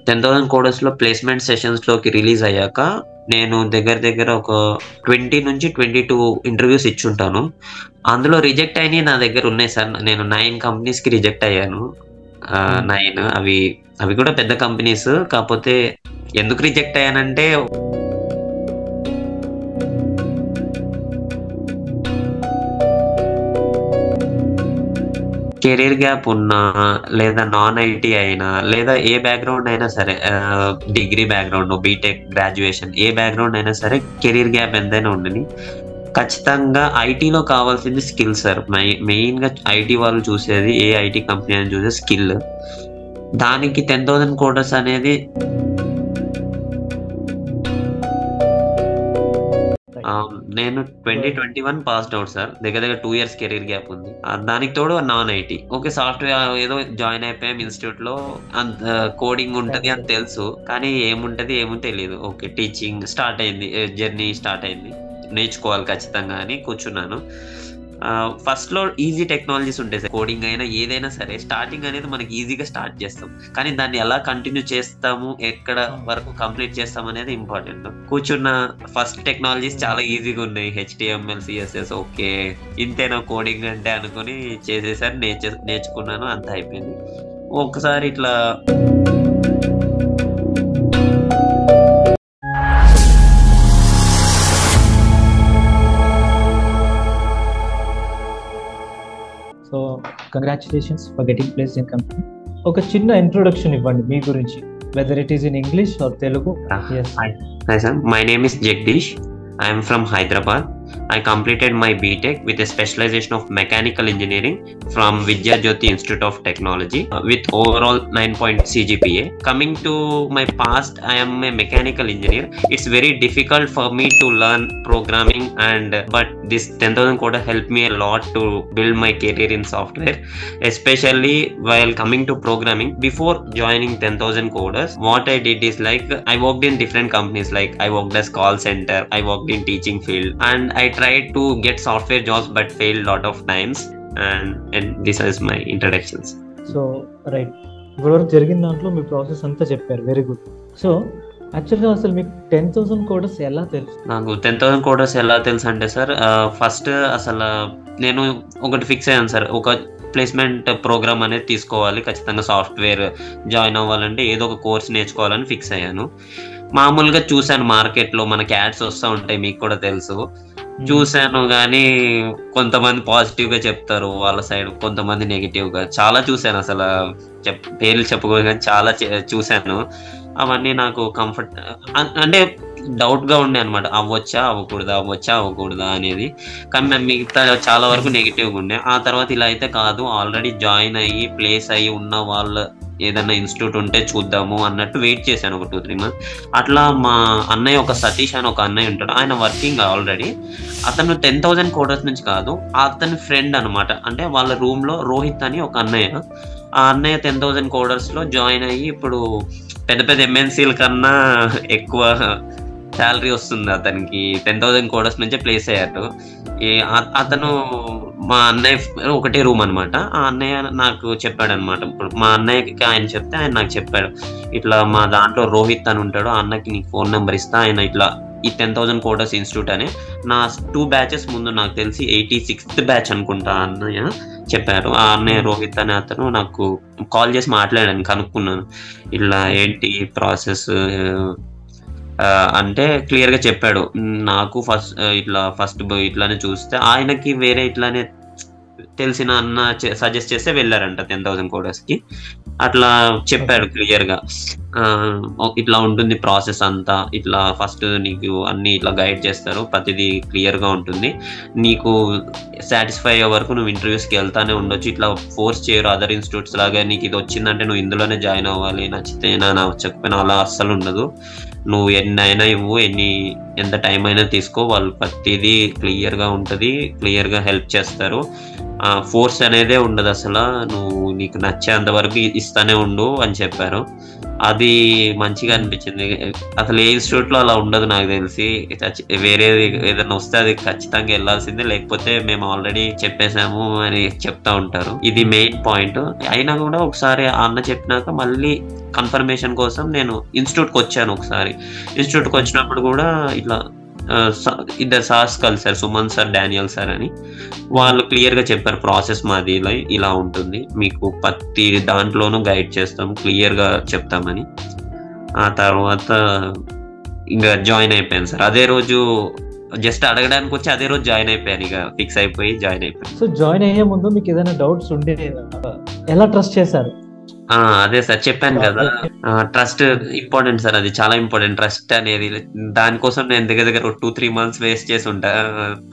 10,000 కోడర్స్‌లో placement సెషన్స్‌లోకి release అయ్యాక నేను దగ్గర దగ్గర ఒక 20 నుంచి 22 ఇంటర్వ్యూస్ ఇచ్చుంటాను. అందులో రిజెక్ట్ అయినయి నా దగ్గర ఉన్నాయి సార్. నేను 9 కంపెనీస్‌కి రిజెక్ట్ అయ్యాను. 9 అవి కూడా పెద్ద కంపెనీస్. కాపోతే ఎందుకు రిజెక్ట్ అయ్యానంటే కెరీర్ గ్యాప్ ఉన్నా, లేదా నాన్ ఐటీ అయినా, లేదా ఏ బ్యాక్‌గ్రౌండ్ అయినా సరే డిగ్రీ బ్యాక్‌గ్రౌండ్, బీటెక్, గ్రాడ్యుయేషన్ ఏ బ్యాక్‌గ్రౌండ్ అయినా సరే కెరీర్ గ్యాప్ ఎంతైనా ఉండని. ఖచ్చితంగా ఐటీలో కావాల్సింది స్కిల్ సార్. మెయిన్‌గా ఐటీ వాళ్ళు చూసేది, ఏ ఐటీ కంపెనీ అని చూసేది స్కిల్. దానికి 10,000 కోడర్స్ అనేది నేను 2021 పాస్డ్ అవుట్ సార్. దగ్గర దగ్గర 2 ఇయర్స్ కెరీర్ గ్యాప్ ఉంది. దానికి తోడు నాన్ ఐటీ. ఓకే, సాఫ్ట్‌వేర్ ఏదో జాయిన్ అయిపోయాం ఇన్‌స్టిట్యూట్‌లో. అంత కోడింగ్ ఉంటది అని తెలుసు. కానీ ఏముంటది ఏమో తెలీదు. ఓకే, టీచింగ్ స్టార్ట్ అయింది. జర్నీ స్టార్ట్ అయింది. నేర్చుకోవాలి ఖచ్చితంగా అని కూర్చున్నాను. ఫస్ట్‌లో ఈజీ టెక్నాలజీస్ ఉంటాయి సార్. కోడింగ్ అయినా ఏదైనా సరే స్టార్టింగ్ అనేది మనకి ఈజీగా స్టార్ట్ చేస్తాం. కానీ దాన్ని ఎలా కంటిన్యూ చేస్తాము, ఎక్కడ వరకు కంప్లీట్ చేస్తాం అనేది ఇంపార్టెంట్. కూర్చున్న ఫస్ట్ టెక్నాలజీస్ చాలా ఈజీగా ఉన్నాయి. హెచ్‌టీఎంఎల్, సీఎస్ఎస్ ఓకే, ఇంతేనా కోడింగ్ అంటే అనుకుని చేసేసాను. నేర్చుకున్నాను, అంతా అయిపోయింది. ఒక్కసారి ఇట్లా so congratulations for getting place in company. ఒక చిన్న ఇంట్రొడక్షన్ ఇవ్వండి మీ గురించి, whether it is in English are Telugu. Hi sir, my name is Jagdish. I am from Hyderabad. I completed my BTech with a specialization of mechanical engineering from Vidya Jyoti Institute of Technology with overall 9 CGPA. Coming to my past, I am a mechanical engineer. It's very difficult for me to learn programming, but this 10,000 coder helped me a lot to build my career in software, especially while coming to programming. Before joining 10,000 coders, what I did is like I worked in different companies. Like I worked as call center, I worked in teaching field, and I tried to get software jobs but failed lot of times, and this is my introductions. So right, ఇప్పుడు జరిగిన దాంట్లో మీ process అంతా చెప్పారు. Very good. So యాక్చువల్గా అసలు మీకు 10,000 coders ఎలా తెలుసు? నాకు 10,000 కోడర్స్ ఎలా తెలుసు అంటే సార్, ఫస్ట్ అసలు నేను ఒకటి ఫిక్స్ అయ్యాను సార్. ఒక ప్లేస్మెంట్ ప్రోగ్రామ్ అనేది తీసుకోవాలి, ఖచ్చితంగా సాఫ్ట్వేర్ జాయిన్ అవ్వాలంటే ఏదో ఒక కోర్స్ నేర్చుకోవాలని ఫిక్స్ అయ్యాను. మామూలుగా చూశాను మార్కెట్లో మనకి యాడ్స్ వస్తూ ఉంటాయి, మీకు కూడా తెలుసు. చూశాను కానీ కొంతమంది పాజిటివ్గా చెప్తారు వాళ్ళ సైడ్, కొంతమంది నెగిటివ్గా. చాలా చూశాను అసలు, పేర్లు చెప్పుకోవాలి కానీ చాలా చూశాను. అవన్నీ నాకు కంఫర్ట్ అంటే డౌట్గా ఉండే అనమాట, అవ్వచ్చా అవ్వకూడదా అనేది. కానీ మిగతా చాలా వరకు నెగిటివ్గా ఉండే. ఆ తర్వాత ఇలా అయితే కాదు, ఆల్రెడీ జాయిన్ అయ్యి ప్లేస్ అయ్యి ఉన్న వాళ్ళు ఏదన్నా ఇన్స్టిట్యూట్ ఉంటే చూద్దాము అన్నట్టు వెయిట్ చేశాను ఒక 2-3 మంత్స్. అట్లా మా అన్నయ్య, ఒక సతీష్ అని ఒక అన్నయ్య ఉంటాడు, ఆయన వర్కింగ్ ఆల్రెడీ. అతను 10,000 కోడర్స్ నుంచి కాదు, అతని ఫ్రెండ్ అనమాట. అంటే వాళ్ళ రూమ్లో రోహిత్ అని ఒక అన్నయ్య, ఆ అన్నయ్య 10,000 కోడర్స్లో జాయిన్ అయ్యి ఇప్పుడు పెద్ద పెద్ద ఎంఎన్సీల కన్నా ఎక్కువ శాలరీ వస్తుంది అతనికి. 10,000 కోడర్స్ నుంచే ప్లేస్ అయ్యారు. అతను మా అన్నయ్య ఒకటే రూమ్ అనమాట. ఆ అన్నయ్య నాకు చెప్పాడు అనమాట. ఇప్పుడు మా అన్నయ్యకి ఆయన చెప్తే ఆయన నాకు చెప్పాడు, ఇట్లా మా దాంట్లో రోహిత్ అని ఉంటాడు, ఆ అన్నకి నీకు ఫోన్ నెంబర్ ఇస్తా, ఆయన ఇట్లా ఈ 10,000 కోడర్స్ ఇన్స్టిట్యూట్ అని నా 2 బ్యాచెస్ ముందు నాకు తెలిసి 86th బ్యాచ్ అనుకుంటా అన్నయ్య చెప్పారు. ఆ అన్నయ్య రోహిత్ అనే అతను నాకు కాల్ చేసి మాట్లాడాను, కనుక్కున్నాను ఇట్లా ఏంటి ప్రాసెస్ అంటే క్లియర్గా చెప్పాడు. నాకు ఫస్ట్ ఇట్లానే చూస్తే ఆయనకి వేరే ఇట్లానే తెలిసిన అన్న సజెస్ట్ చేస్తే వెళ్ళారంట 10,000 కోడర్స్కి. అట్లా చెప్పాడు క్లియర్గా, ఇట్లా ఉంటుంది ప్రాసెస్ అంతా, ఇట్లా ఫస్ట్ నీకు అన్ని ఇట్లా గైడ్ చేస్తారు, ప్రతిదీ క్లియర్గా ఉంటుంది, నీకు సాటిస్ఫై అయ్యే వరకు నువ్వు ఇంటర్వ్యూస్కి వెళ్తానే ఉండొచ్చు, ఇట్లా ఫోర్స్ చేయరు అదర్ ఇన్స్టిట్యూట్స్ లాగా, నీకు ఇది వచ్చిందంటే నువ్వు ఇందులోనే జాయిన్ అవ్వాలి, నచ్చితేనా నచ్చకపోయినా అలా అస్సలు ఉండదు. నువ్వు ఎన్ని అయినా ఇవ్వు, ఎంత టైం అయినా తీసుకో, వాళ్ళు ప్రతిదీ క్లియర్గా ఉంటుంది, క్లియర్గా హెల్ప్ చేస్తారు. ఫోర్స్ అనేదే ఉండదు అసలు, నువ్వు నీకు నచ్చేంత వరకు ఇస్తానే ఉండు అని చెప్పారు. అది మంచిగా అనిపించింది. అసలు ఏ ఇన్స్టిట్యూట్ లో అలా ఉండదు నాకు తెలిసి. వేరేది ఏదైనా వస్తే అది ఖచ్చితంగా వెళ్ళాల్సిందే, లేకపోతే మేము ఆల్రెడీ చెప్పేసాము అని చెప్తా ఉంటారు. ఇది మెయిన్ పాయింట్. అయినా కూడా ఒకసారి అన్న చెప్పినాక మళ్ళీ కన్ఫర్మేషన్ కోసం నేను ఇన్స్టిట్యూట్కి వచ్చాను. ఒకసారి ఇన్స్టిట్యూట్కి వచ్చినప్పుడు కూడా ఇట్లా ఇద్దరు సార్స్ కలిసారు, సుమన్ సార్, డానియల్ సార్ అని. వాళ్ళు క్లియర్ గా చెప్పారు ప్రాసెస్ మాది ఇలా ఉంటుంది, మీకు ప్రతి దాంట్లోనూ గైడ్ చేస్తాం, క్లియర్ గా చెప్తామని. ఆ తర్వాత ఇంకా జాయిన్ అయిపోయాను సార్. అదే రోజు జస్ట్ అడగడానికి వచ్చి అదే రోజు జాయిన్ అయిపోయాను, ఇక ఫిక్స్ అయిపోయి జాయిన్ అయిపోయాను. సో జాయిన్ అయ్యే ముందు మీకు ఏదైనా డౌట్స్ ఉండే, ఎలా ట్రస్ట్ చేశారు? అదే సార్ చెప్పాను కదా, ట్రస్ట్ ఇంపార్టెంట్ సార్, అది చాలా ఇంపార్టెంట్ ట్రస్ట్ అనేది. దానికోసం నేను దగ్గర 2-3 months వేస్ట్ చేసి ఉంటా.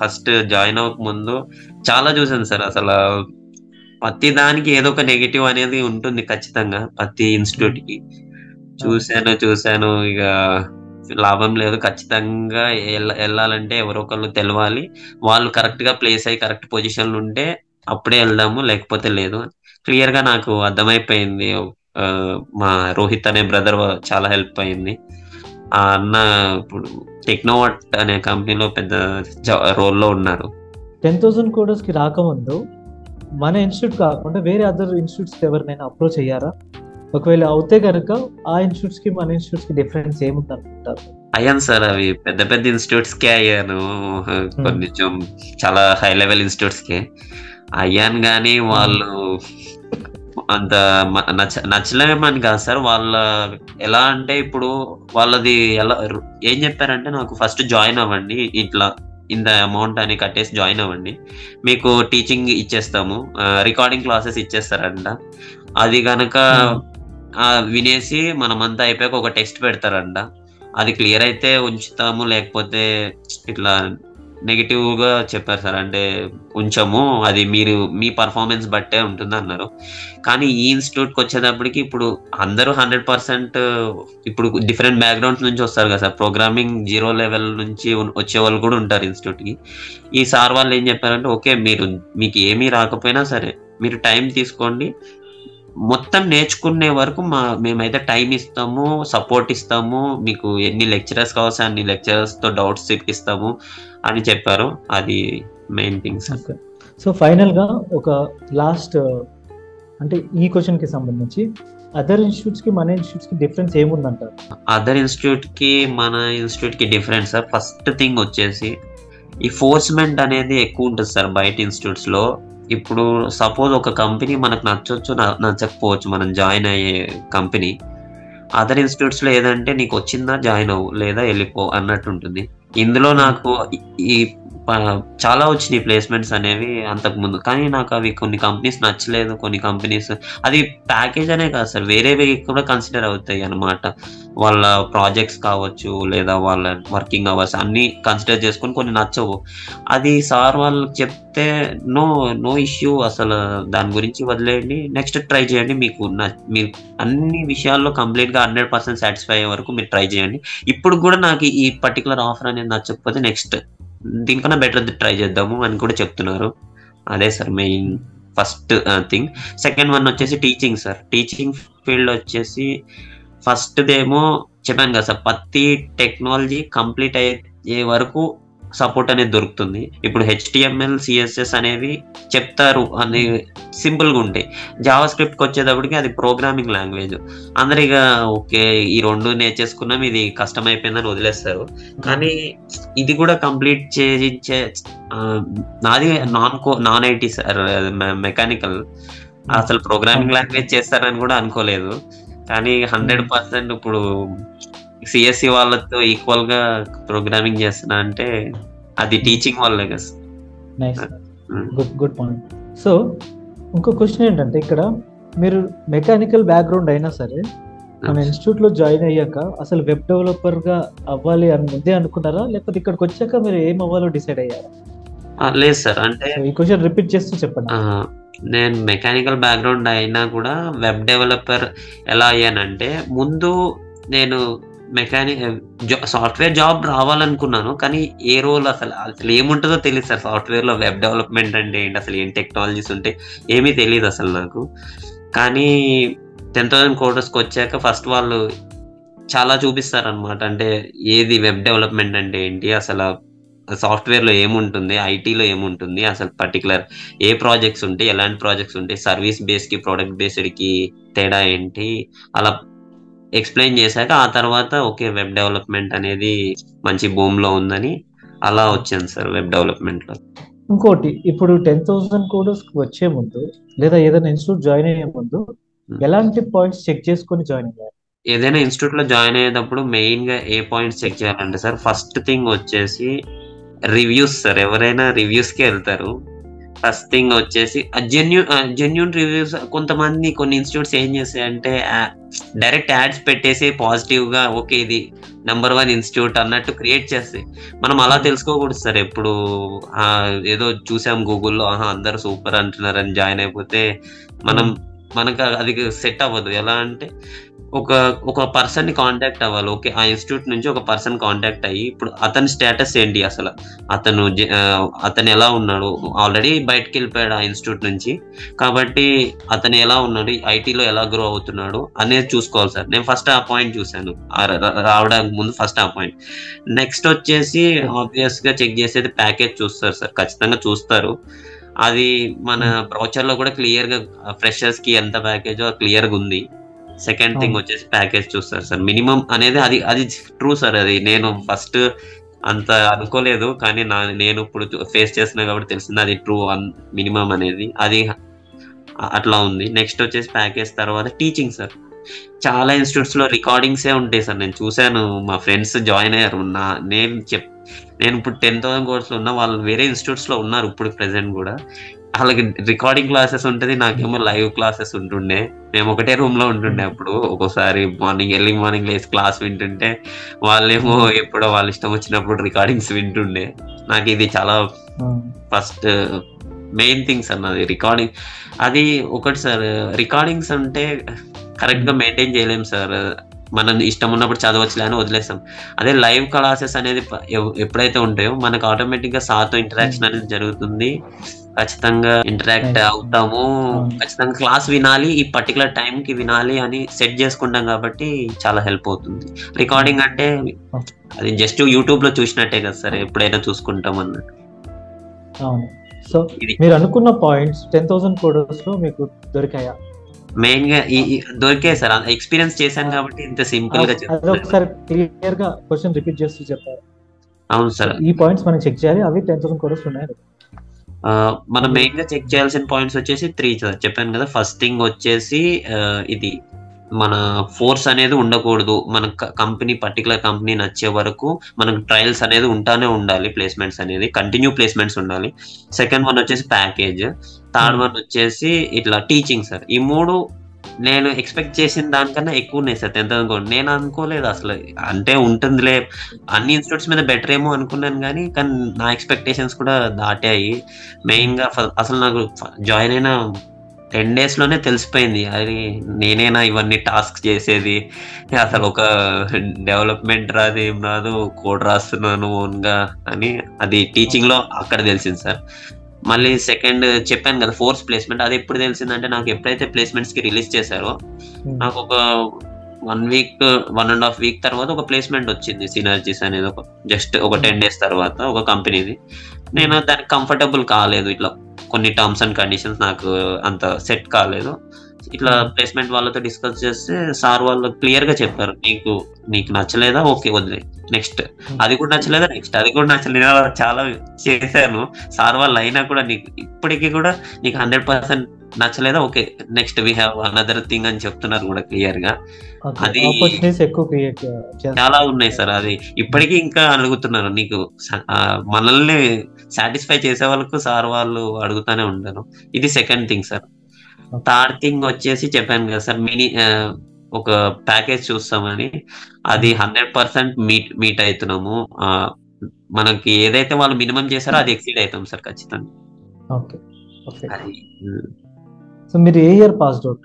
ఫస్ట్ జాయిన్ అవ్వక ముందు చాలా చూసాను సార్. అసలు ప్రతి దానికి ఏదో ఒక నెగిటివ్ అనేది ఉంటుంది ఖచ్చితంగా, ప్రతి ఇన్స్టిట్యూట్ కి. చూశాను ఇక లాభం లేదు, ఖచ్చితంగా వెళ్ళాలంటే ఎవరో ఒకళ్ళు తెలవాలి, వాళ్ళు కరెక్ట్ గా ప్లేస్ అయ్యి కరెక్ట్ పొజిషన్లు ఉంటే అప్పుడే వెళ్దాము, లేకపోతే లేదు. క్లియర్ గా నాకు అర్థమైపోయింది. మా రోహిత్ అనే బ్రదర్ చాలా హెల్ప్ అయింది. ఆ అన్న ఇప్పుడు టెక్నోవాట్ అనే కంపెనీలో పెద్ద రోల్లో ఉన్నారు. 10,000 crores కి రాకముందు మన ఇన్స్టిట్యూట్ కాకుండా వేరే అదర్ ఇన్స్టిట్యూట్స్ ఎవరినైనా అప్రోచ్ అయ్యారా? ఒకవేళ అవుతే కనుక ఆ ఇన్స్టిట్యూట్స్ కి మన ఇన్స్టిట్యూట్స్ కి డిఫరెన్స్ ఏముంది అనుకుంటారు? అయ్యాను సార్, అవి పెద్ద ఇన్స్టిట్యూట్స్ కే అయ్యాను, కొంచెం చాలా హై లెవెల్ ఇన్స్టిట్యూట్స్ కే అయ్యాను. కానీ వాళ్ళు అంత నచ్చలేమని కాదు సార్. వాళ్ళ ఎలా అంటే ఇప్పుడు వాళ్ళది ఎలా ఏం చెప్పారంటే, నాకు ఫస్ట్ జాయిన్ అవ్వండి, ఇట్లా ఇంత అమౌంట్ అని కట్టేసి జాయిన్ అవ్వండి, మీకు టీచింగ్ ఇచ్చేస్తాము, రికార్డింగ్ క్లాసెస్ ఇచ్చేస్తారంట. అది కనుక వినేసి మనమంతా అయిపోయాక ఒక టెస్ట్ పెడతారంట. అది క్లియర్ అయితే ఉంచుతాము, లేకపోతే ఇట్లా నెగిటివ్ గా చెప్పారు సార్. అంటే ఉంచము, అది మీరు మీ పర్ఫార్మెన్స్ బట్టే ఉంటుంది అన్నారు. కానీ ఈ ఇన్స్టిట్యూట్ కి వచ్చేటప్పటికి ఇప్పుడు అందరూ 100% ఇప్పుడు డిఫరెంట్ బ్యాక్గ్రౌండ్స్ నుంచి వస్తారు కదా సార్. ప్రోగ్రామింగ్ 0 level నుంచి వచ్చే వాళ్ళు కూడా ఉంటారు ఇన్స్టిట్యూట్ కి. ఈ సార్ వాళ్ళు ఏం చెప్పారంటే, ఓకే మీకు ఏమీ రాకపోయినా సరే మీరు టైం తీసుకోండి, మొత్తం నేర్చుకునే వరకు మేమైతే టైం ఇస్తాము, సపోర్ట్ ఇస్తాము, మీకు ఎన్ని లెక్చరర్స్ కావాల్సి అన్ని లెక్చరర్స్ తో డౌట్స్ తెప్పిస్తాము అని చెప్పారు. అది main thing sir. So final గా ఒక లాస్ట్, అంటే ఈ క్వశ్చన్ కి సంబంధించి అదర్ ఇన్స్టిట్యూట్స్ కి మన ఇన్స్టిట్యూట్స్ కి డిఫరెన్స్ ఏముందంటారు? అదర్ ఇన్స్టిట్యూట్ కి మన ఇన్స్టిట్యూట్ కి డిఫరెన్స్ సార్, ఫస్ట్ థింగ్ వచ్చేసి ఈ ఫోర్స్మెంట్ అనేది ఎక్కువ ఉంటుంది సార్ బయట ఇన్స్టిట్యూట్స్ లో. ఇప్పుడు సపోజ్ ఒక కంపెనీ మనకు నచ్చొచ్చు, నచ్చకపోవచ్చు, మనం జాయిన్ అయ్యే కంపెనీ. అదర్ ఇన్స్టిట్యూట్స్ లో ఏదంటే నీకు వచ్చిందా జాయిన్ అవ్వు, లేదా వెళ్ళిపో అన్నట్టు ఉంటుంది. ఇందులో నాకు ఈ చాలా వచ్చినాయి ప్లేస్మెంట్స్ అనేవి అంతకు ముందు, కానీ నాకు అవి కొన్ని కంపెనీస్ నచ్చలేదు. కొన్ని కంపెనీస్ అది ప్యాకేజ్ అనే కాదు సార్, వేరేవి కూడా కన్సిడర్ అవుతాయి అన్నమాట. వాళ్ళ ప్రాజెక్ట్స్ కావచ్చు, లేదా వాళ్ళ వర్కింగ్ అవర్స్ అన్ని కన్సిడర్ చేసుకొని కొన్ని నచ్చవు. అది సార్ వాళ్ళకి చెప్తే నో ఇష్యూ, అసలు దాని గురించి వదిలేయండి, నెక్స్ట్ ట్రై చేయండి, మీరు అన్ని విషయాల్లో కంప్లీట్ గా 100% సాటిస్ఫై అయ్యే వరకు మీరు ట్రై చేయండి. ఇప్పుడు కూడా నాకు ఈ పర్టికులర్ ఆఫర్ అనేది నచ్చకపోతే నెక్స్ట్ దీనికన్నా బెటర్ ట్రై చేద్దాము అని కూడా చెప్తున్నారు. అదే sir main first thing. Second one వచ్చేసి టీచింగ్ సార్. టీచింగ్ ఫీల్డ్ వచ్చేసి ఫస్ట్ దేమో చెప్పాను కదా సార్, ప్రతి టెక్నాలజీ కంప్లీట్ అయ్యే వరకు సపోర్ట్ అనేది దొరుకుతుంది. ఇప్పుడు HTML, CSS అనేవి చెప్తారు, అని సింపుల్ గా ఉంటాయి. జావా స్క్రిప్ట్ కి వచ్చేటప్పటికి అది ప్రోగ్రామింగ్ లాంగ్వేజ్. అందరు ఇక ఓకే ఈ రెండు నేర్చేసుకున్నాం, ఇది కష్టం అయిపోయిందని వదిలేస్తారు. కానీ ఇది కూడా కంప్లీట్ చేయించే నాది నాన్ IT సార్, మెకానికల్. అసలు ప్రోగ్రామింగ్ లాంగ్వేజ్ చేస్తారని కూడా అనుకోలేదు. కానీ 100% ఇప్పుడు CSE వాళ్ళతో ఈక్వల్ గా ప్రోగ్రామింగ్ చేస్తున్నా అంటే అది టీచింగ్ వల్లే కదా. Nice, good point. సో ఇంకో క్వశ్చన్ ఏంటంటే, ఇక్కడ మీరు మెకానికల్ బ్యాక్గ్రౌండ్ అయినా సరే మన ఇన్స్టిట్యూట్ లో జాయిన్ అయ్యాక అసలు వెబ్ డెవలపర్ గా అవ్వాలి అని ముందే అనుకున్నారా, లేకపోతే ఇక్కడికి వచ్చాక మీరు ఏం అవ్వాలో డిసైడ్ అయ్యారా? లేదు సార్, అంటే ఈ క్వశ్చన్ రిపీట్ చేస్తూ చెప్పండి. నేను మెకానికల్ బ్యాక్గ్రౌండ్ అయినా కూడా వెబ్ డెవలపర్ ఎలా అయ్యానంటే, ముందు నేను మెకానిక్ సాఫ్ట్వేర్ జాబ్ రావాలనుకున్నాను, కానీ ఏ రోల్ అసలు అసలు ఏముంటుందో తెలియదు సార్. సాఫ్ట్వేర్ లో వెబ్ డెవలప్మెంట్ అంటే ఏంటి, అసలు ఏం టెక్నాలజీస్ ఉంటే ఏమీ తెలియదు అసలు నాకు. కానీ 10,000 కోటర్స్కి వచ్చాక ఫస్ట్ వాళ్ళు చాలా చూపిస్తారనమాట. అంటే ఏది వెబ్ డెవలప్మెంట్ అంటే ఏంటి, అసలు సాఫ్ట్వేర్ లో ఏముంటుంది, ఐటీలో ఏముంటుంది, అసలు పర్టికులర్ ఏ ప్రాజెక్ట్స్ ఉంటాయి, ఎలాంటి ప్రాజెక్ట్స్ ఉంటాయి, సర్వీస్ బేస్ కి ప్రొడక్ట్ బేస్డ్ కి తేడా ఏంటి, అలా ఎక్స్ప్లెయిన్ చేశాక ఆ తర్వాత ఓకే వెబ్ డెవలప్మెంట్ అనేది మంచి భూమిలో లో ఉందని అలా వచ్చాను సార్ వెబ్ డెవలప్మెంట్ లో. ఇంకోటి, ఇప్పుడు 10,000 కోడర్స్ వచ్చే ముందు లేదా ఏదైనా ఇన్స్టిట్యూట్ జాయిన్ అయ్యే ముందు ఎలాంటి పాయింట్స్ చెక్ చేసుకొని జాయిన్ అయ్యారు? ఏదైనా ఇన్స్టిట్యూట్ లో జాయిన్ అయ్యేటప్పుడు మెయిన్ గా ఏ పాయింట్స్ చెక్ చేయాలంటే సార్, ఫస్ట్ థింగ్ వచ్చేసి రివ్యూస్ సార్. ఎవరైనా రివ్యూస్ కి వెళ్తారు. ఫస్ట్ థింగ్ వచ్చేసి జెన్యూన్ రివ్యూస్. కొంతమంది కొన్ని ఇన్స్టిట్యూట్స్ ఏం చేస్తాయంటే డైరెక్ట్ యాడ్స్ పెట్టేసి పాజిటివ్ గా ఓకే ఇది #1 ఇన్స్టిట్యూట్ అన్నట్టు క్రియేట్ చేస్తాయి. మనం అలా తెలుసుకోకూడదు సార్. ఎప్పుడు ఏదో చూసాం గూగుల్లో అందరు సూపర్ అంటున్నారని జాయిన్ అయిపోతే మనకు అది సెట్ అవ్వదు. ఎలా అంటే ఒక పర్సన్ ని కాంటాక్ట్ అవ్వాలి. ఓకే ఆ ఇన్స్టిట్యూట్ నుంచి ఒక పర్సన్ కాంటాక్ట్ అయ్యి ఇప్పుడు అతని స్టేటస్ ఏంటి, అసలు అతను ఎలా ఉన్నాడు, ఆల్రెడీ బయటకు వెళ్ళిపోయాడు ఆ ఇన్స్టిట్యూట్ నుంచి, కాబట్టి అతను ఎలా ఉన్నాడు, ఐటీలో ఎలా గ్రో అవుతున్నాడు అనేది చూసుకోవాలి సార్. నేను ఫస్ట్ ఆ పాయింట్ చూశాను రావడానికి ముందు, ఫస్ట్ ఆ పాయింట్. నెక్స్ట్ వచ్చేసి ఆబ్వియస్ గా చెక్ చేసేది ప్యాకేజ్ చూస్తారు సార్, ఖచ్చితంగా చూస్తారు. అది మన బ్రౌచర్ లో కూడా క్లియర్ గా ఫ్రెషర్స్ కి ఎంత ప్యాకేజో క్లియర్ గా ఉంది. సెకండ్ థింగ్ వచ్చేసి ప్యాకేజ్ చూస్తారు సార్. మినిమం అనేది అది ట్రూ సార్. అది నేను ఫస్ట్ అంత అనుకోలేదు, కానీ నేను ఇప్పుడు ఫేస్ చేస్తున్నా కాబట్టి తెలిసింది అది ట్రూ. మినిమం అనేది అది అట్లా ఉంది. నెక్స్ట్ వచ్చేసి ప్యాకేజ్ తర్వాత టీచింగ్ సార్. చాలా ఇన్స్టిట్యూట్స్ లో రికార్డింగ్సే ఉంటాయి సార్. నేను చూశాను, మా ఫ్రెండ్స్ జాయిన్ అయ్యారు. నేను ఇప్పుడు 10,000 కోర్సులో ఉన్నా, వాళ్ళు వేరే ఇన్స్టిట్యూట్స్ లో ఉన్నారు ఇప్పుడు ప్రెసెంట్ కూడా. వాళ్ళకి రికార్డింగ్ క్లాసెస్ ఉంటుంది, నాకేమో లైవ్ క్లాసెస్ ఉంటుండే. మేము ఒకటే రూమ్ లో ఉంటుండే అప్పుడు. ఒక్కోసారి ఎర్లీ మార్నింగ్ లేసి క్లాస్ వింటుంటే వాళ్ళేమో ఎప్పుడో వాళ్ళ ఇష్టం వచ్చినప్పుడు రికార్డింగ్స్ వింటుండే. నాకు ఇది చాలా ఫస్ట్ మెయిన్ థింగ్స్ అన్నది రికార్డింగ్. అది ఒకటి సార్, రికార్డింగ్స్ అంటే కరెక్ట్ గా మెయింటైన్ చేయలేం సార్. మనం ఇష్టం ఉన్నప్పుడు చదవచ్చులే అని వదిలేస్తాం. అదే లైవ్ క్లాసెస్ అనేది ఎప్పుడైతే ఉంటాయో మనకు ఆటోమేటిక్ గా సార్తో ఇంటరాక్షన్ అనేది జరుగుతుంది. ఖచ్చితంగా ఇంటరాక్ట్ అవుతాము, ఖచ్చితంగా క్లాస్ వినాలి, ఈ పర్టికులర్ టైం కి వినాలి అని సెట్ చేసుకుంటాం కాబట్టి చాలా హెల్ప్ అవుతుంది. రికార్డింగ్ అంటే అది జస్ట్ యూట్యూబ్ లో చూసినట్టే కదా సార్, ఎప్పుడైనా చూసుకుంటాం అన్నట్టు. అవును. సో మీరు అనుకున్న పాయింట్స్ 10,000 కోడర్స్ లో మీకు దొరికాయా? మెయిన్ గా దొరికాయి సార్, ఎక్స్పీరియన్స్ చేశాను కాబట్టి ఇంత సింపుల్ గా చెప్తాను. ఒకసారి క్లియర్ గా క్వశ్చన్ రిపీట్ చేస్తూ చెప్పారు. అవును సార్, ఈ పాయింట్స్ మనం చెక్ చేయాలి, అవి 10,000 కోడర్స్ ఉన్నాయి. మనం మెయిన్ గా చెక్ చేయాల్సిన పాయింట్స్ వచ్చేసి 3 చెప్పాను కదా. ఫస్ట్ థింగ్ వచ్చేసి ఇది మన ఫోర్స్ అనేది ఉండకూడదు. మన పర్టికులర్ కంపెనీ నచ్చే వరకు మనకు ట్రయల్స్ అనేది ఉంటానే ఉండాలి, ప్లేస్మెంట్స్ అనేది కంటిన్యూ ప్లేస్మెంట్స్ ఉండాలి. సెకండ్ వన్ వచ్చేసి ప్యాకేజ్. థర్డ్ వన్ వచ్చేసి ఇట్లా టీచింగ్ సార్. ఈ 3 నేను ఎక్స్పెక్ట్ చేసిన దానికన్నా ఎక్కువ ఉన్నాయి సార్ 10,000. నేను అనుకోలేదు అసలు, అంటే ఉంటుందిలే అన్ని ఇన్స్టిట్యూట్స్ మీద బెటర్ ఏమో అనుకున్నాను, కానీ నా ఎక్స్పెక్టేషన్స్ కూడా దాటాయి. మెయిన్ గా అసలు నాకు జాయిన్ అయిన 10 days లోనే తెలిసిపోయింది, అది నేనేనా ఇవన్నీ టాస్క్ చేసేది, అసలు ఒక డెవలప్మెంట్ రాదు ఏం రాదు, కోడ్ రాస్తున్నాను ఓన్ గా అని. అది టీచింగ్ లో అక్కడ తెలిసింది సార్. మళ్ళీ సెకండ్ చెప్పాను కదా ఫోర్స్ ప్లేస్మెంట్, అది ఎప్పుడు తెలిసిందంటే నాకు ఎప్పుడైతే ప్లేస్మెంట్స్ కి రిలీజ్ చేశారో నాకు ఒక 1.5 week తర్వాత ఒక ప్లేస్మెంట్ వచ్చింది, సినర్జీస్ అనేది. జస్ట్ ఒక 10 days తర్వాత ఒక కంపెనీది. నేను దానికి కంఫర్టబుల్ కాలేదు, ఇట్లా కొన్ని టర్మ్స్ అండ్ కండిషన్స్ నాకు అంత సెట్ కాలేదు. ఇట్లా ప్లేస్మెంట్ వాళ్ళతో డిస్కస్ చేస్తే సార్ వాళ్ళు క్లియర్ గా చెప్పారు, నీకు నచ్చలేదా, ఓకే వదిలే, నెక్స్ట్. అది కూడా నచ్చలేదా, నెక్స్ట్. అది కూడా నచ్చలేదు. చాలా చేశాను సార్ వాళ్ళు, అయినా కూడా ఇప్పటికీ కూడా నీకు 100% నచ్చలేదా, okay next we have another thing అని చెప్తున్నారు కూడా క్లియర్ గా. అది చాలా ఉన్నాయి సార్. అది ఇప్పటికీ ఇంకా అడుగుతున్నారు, నీకు మనల్ని సాటిస్ఫై చేసే వాళ్ళకు సార్ వాళ్ళు అడుగుతానే ఉంటారు. ఇది second thing sir. Third thing వచ్చేసి చెప్పాను కదా సార్, ఒక ప్యాకేజ్ చూస్తామని. అది 100% మీట్ అవుతున్నాము. మనకి ఏదైతే వాళ్ళు మినిమం చేశారో అది ఎక్సీడ్ అవుతాం సార్ ఖచ్చితంగా. సో మీరు ఏ year passed out?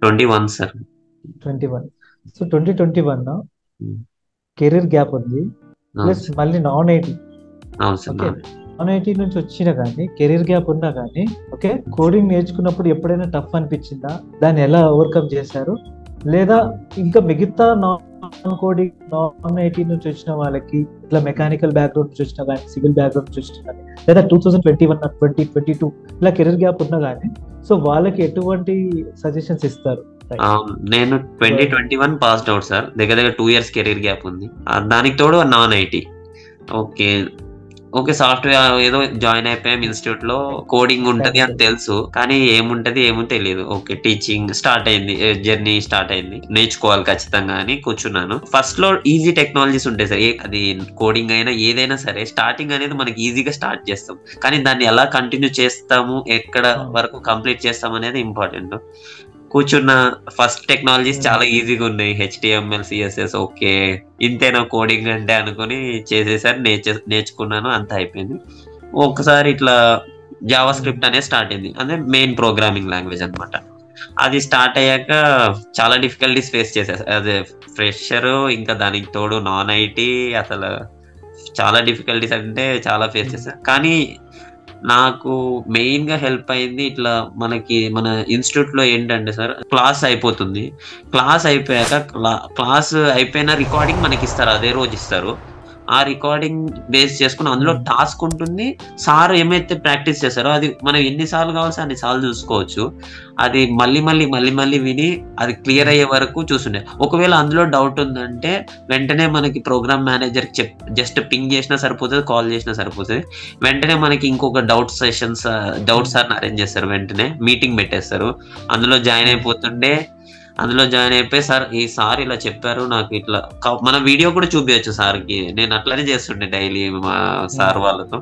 21 sir. 21. So 2021 career gap ఉంది, ప్లస్ మళ్ళీ నాన్ ఐటీ. అవును సార్. ఓకే, నాన్ ఐటీ నుంచి వచ్చినా కానీ కెరీర్ గ్యాప్ ఉన్నా కానీ ఓకే, కోడింగ్ నేర్చుకున్నప్పుడు ఎప్పుడైనా టఫ్ అనిపించిందా? దాన్ని ఎలా ఓవర్కమ్ చేశారు? లేదా ఇంకా మిగతా నాన్ కోడింగ్ నాన్ ఐటీ నుంచి వచ్చిన వాళ్ళకి, ఇట్లా మెకానికల్ బ్యాక్గ్రౌండ్ నుంచి వచ్చినా కానీ, సివిల్ బ్యాక్గ్రౌండ్ నుంచి వచ్చినా కానీ, లేదా 2021 2022 ఇలా కెరీర్ గ్యాప్ ఉన్నా కానీ, సో వాళ్ళకి ఎటువంటి సజెషన్స్ ఇస్తారు? నేను 2021 పాస్డ్ అవుట్ సార్. దగ్గర దగ్గర 2 years కెరీర్ గ్యాప్ ఉంది. దానికి తోడు నాన్ ఐటీ. ఓకే సాఫ్ట్వేర్ ఏదో జాయిన్ అయిపోయాం ఇన్స్టిట్యూట్ లో, కోడింగ్ ఉంటది అని తెలుసు, కానీ ఏముంటది ఏమో తెలియదు. ఓకే, టీచింగ్ స్టార్ట్ అయింది, జర్నీ స్టార్ట్ అయింది, నేర్చుకోవాలి ఖచ్చితంగా అని కూర్చున్నాను. ఫస్ట్ లో ఈజీ టెక్నాలజీస్ ఉంటాయి సార్, అది కోడింగ్ అయినా ఏదైనా సరే. స్టార్టింగ్ అనేది మనకి ఈజీగా స్టార్ట్ చేస్తాం, కానీ దాన్ని ఎలా కంటిన్యూ చేస్తాము, ఎక్కడ వరకు కంప్లీట్ చేస్తాం అనేది ఇంపార్టెంట్. కూర్చున్న ఫస్ట్ టెక్నాలజీస్ చాలా ఈజీగా ఉన్నాయి, HTML CSS. ఓకే, ఇంతేనా కోడింగ్ అంటే అనుకుని చేసేసారి, నేర్చుకున్నాను, అంత అయిపోయింది. ఒకసారి ఇట్లా జావా స్క్రిప్ట్ అనేది స్టార్ట్ అయింది, అదే మెయిన్ ప్రోగ్రామింగ్ లాంగ్వేజ్ అనమాట. అది స్టార్ట్ అయ్యాక చాలా డిఫికల్టీస్ ఫేస్ చేశారు అదే ఫ్రెషర్, ఇంకా దానికి తోడు నాన్ ఐటీ. అసలు చాలా డిఫికల్టీస్ అంటే చాలా ఫేస్ చేశారు. కానీ నాకు మెయిన్ గా హెల్ప్ అయింది, ఇట్లా మనకి మన ఇన్స్టిట్యూట్ లో ఏంటంటే సార్, క్లాస్ అయిపోతుంది, క్లాస్ అయిపోయాక క్లాస్ అయిపోయిన రికార్డింగ్ మనకి ఇస్తారు, అదే రోజు ఇస్తారు. ఆ రికార్డింగ్ బేస్ చేసుకుని అందులో టాస్క్ ఉంటుంది. సార్ ఏమైతే ప్రాక్టీస్ చేస్తారో అది మనం ఎన్నిసార్లు కావాల్సి అన్నిసార్లు చూసుకోవచ్చు. అది మళ్ళీ విని అది క్లియర్ అయ్యే వరకు చూస్తుండే. ఒకవేళ అందులో డౌట్ ఉందంటే వెంటనే మనకి ప్రోగ్రామ్ మేనేజర్ జస్ట్ పింగ్ చేసినా సరిపోతుంది, కాల్ చేసినా సరిపోతుంది. వెంటనే మనకి ఇంకొక డౌట్ సార్ని అరేంజ్ చేస్తారు, వెంటనే మీటింగ్ పెట్టేస్తారు. అందులో జాయిన్ అయిపోయి సార్ ఈ సార్ ఇలా చెప్పారు, నాకు ఇట్లా మన వీడియో కూడా చూపించచ్చు సార్కి. నేను అట్లనే చేస్తుండే డైలీ మా సార్ వాళ్ళతో.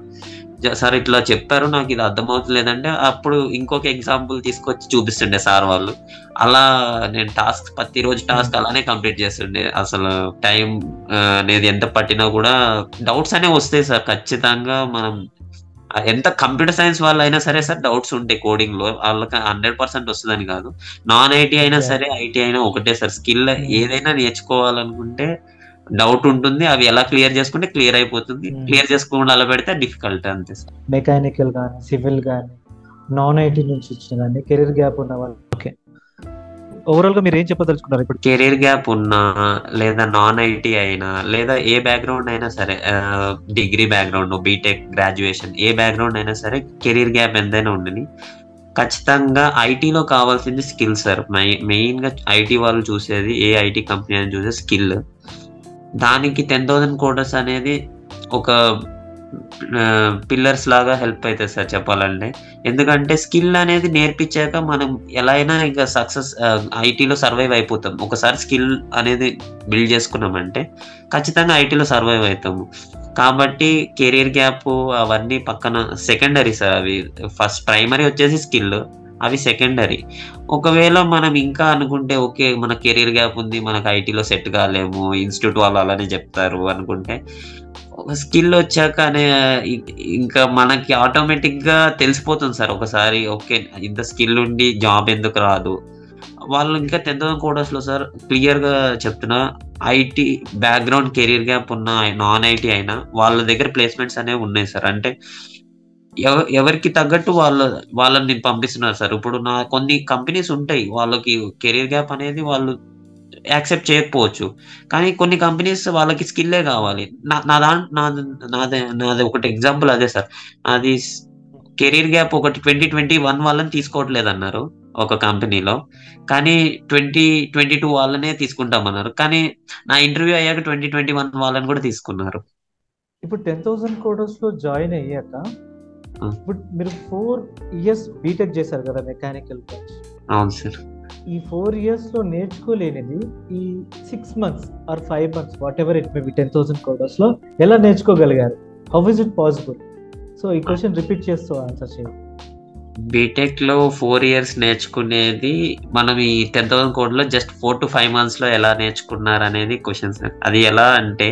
సార్ ఇట్లా చెప్పారు, నాకు ఇది అర్థమవుతలేదంటే అప్పుడు ఇంకొక ఎగ్జాంపుల్ తీసుకొచ్చి చూపిస్తుండే సార్ వాళ్ళు. అలా నేను ప్రతిరోజు టాస్క్ అలానే కంప్లీట్ చేస్తుండే. అసలు టైం అనేది ఎంత పట్టినా కూడా డౌట్స్ అనేవి వస్తాయి సార్ ఖచ్చితంగా. మనం ఎంత కంప్యూటర్ సైన్స్ వాళ్ళు అయినా సరే సార్ డౌట్స్ ఉంటాయి కోడింగ్ లో, వాళ్ళకి 100% వస్తుందని కాదు. నాన్ ఐటీ అయినా సరే, ఐటీ అయినా ఒకటే సార్. స్కిల్ ఏదైనా నేర్చుకోవాలనుకుంటే డౌట్ ఉంటుంది, అవి ఎలా క్లియర్ చేసుకుంటే క్లియర్ అయిపోతుంది. క్లియర్ చేసుకోకుండా అలా పెడితే డిఫికల్ట్ అంతే సార్. మెకానికల్ కానీ, సివిల్ కానీ, నాన్ ఐటీ నుంచి వచ్చిన కానీ కెరీర్ గ్యాప్ ఉన్న వాళ్ళు, ఓకే, ఓవరాల్ గా మీరు ఏం చెప్పదలుచుకున్నారు ఇప్పుడు? కెరీర్ గ్యాప్ ఉన్నా, లేదా నాన్ ఐటీ అయినా, లేదా ఏ బ్యాక్గ్రౌండ్ అయినా సరే, డిగ్రీ బ్యాక్గ్రౌండ్, బీటెక్, గ్రాడ్యుయేషన్, ఏ బ్యాక్గ్రౌండ్ అయినా సరే కెరీర్ గ్యాప్ ఎంతైనా ఉండని, ఖచ్చితంగా ఐటీలో కావాల్సింది స్కిల్ సార్. మెయిన్ గా ఐటీ వాళ్ళు చూసేది, ఏ ఐటీ కంపెనీ అని చూసే స్కిల్. దానికి 10,000 కోర్సెస్ అనేది ఒక పిల్లర్స్ లాగా హెల్ప్ అవుతుంది సార్ చెప్పాలంటే. ఎందుకంటే స్కిల్ అనేది నేర్పించాక మనం ఎలా అయినా ఇంకా సక్సెస్ ఐటీలో సర్వైవ్ అయిపోతాం. ఒకసారి స్కిల్ అనేది బిల్డ్ చేసుకున్నామంటే ఖచ్చితంగా ఐటీలో సర్వైవ్ అవుతాము. కాబట్టి కెరీర్ గ్యాప్ అవన్నీ పక్కన సెకండరీ సార్. అవి ఫస్ట్ ప్రైమరీ వచ్చేసి స్కిల్, అవి సెకండరీ. ఒకవేళ మనం ఇంకా అనుకుంటే ఓకే మన కెరీర్ గ్యాప్ ఉంది, మనకు ఐటీలో సెట్ కాలేము, ఇన్స్టిట్యూట్ వాళ్ళు అలానే చెప్తారు అనుకుంటే, ఒక స్కిల్ వచ్చాకనే ఇంకా మనకి ఆటోమేటిక్ గా తెలిసిపోతుంది సార్ ఒకసారి. ఓకే ఇంత స్కిల్ ఉండి జాబ్ ఎందుకు రాదు. వాళ్ళు ఇంకా 10,000 కోర్సెస్ లో సార్ క్లియర్ గా చెప్తున్నా, ఐటీ బ్యాక్గ్రౌండ్ కెరీర్ గ్యాప్ ఉన్న నాన్ ఐటీ అయినా వాళ్ళ దగ్గర ప్లేస్మెంట్స్ అనేవి ఉన్నాయి సార్. అంటే ఎవరికి తగ్గట్టు వాళ్ళని నేను పంపిస్తున్నారు సార్. ఇప్పుడు కొన్ని కంపెనీస్ ఉంటాయి, వాళ్ళకి కెరీర్ గ్యాప్ అనేది వాళ్ళు యాక్సెప్ట్ చేయకపోవచ్చు, కానీ కొన్ని కంపెనీస్ వాళ్ళకి స్కిల్లే కావాలి. నాది ఒకటి ఎగ్జాంపుల్ అదే సార్. అది కెరీర్ గ్యాప్ ఒకటి 2021 వాళ్ళని తీసుకోవట్లేదు అన్నారు ఒక కంపెనీలో, కానీ 2022 వాళ్ళనే తీసుకుంటామన్నారు. కానీ నా ఇంటర్వ్యూ అయ్యాక 2021 వాళ్ళని కూడా తీసుకున్నారు. ఇప్పుడు 10,000 కోర్సెస్ లో జాయిన్ అయ్యాక ఇప్పుడు మీరు 4 years బీటెక్ చేశారు కదా మెకానికల్ బ్రాంచ్. అవును సార్. ఈ 4 years లో నేర్చుకోలేనిది ఈ 6 months or 5 months whatever it may be 10,000 courses లో ఎలా నేర్చుకోగలిగారు? How is it possible? So ఈ క్వశ్చన్ రిపీట్ చేస్తూ ఆన్సర్ చేయండి. బీటెక్ లో 4 years నేర్చుకునేది మనం ఈ 10,000 కోడ్ లో జస్ట్ 4 to 5 months లో ఎలా నేర్చుకున్నారు అనేది క్వశ్చన్ సార్. అది ఎలా అంటే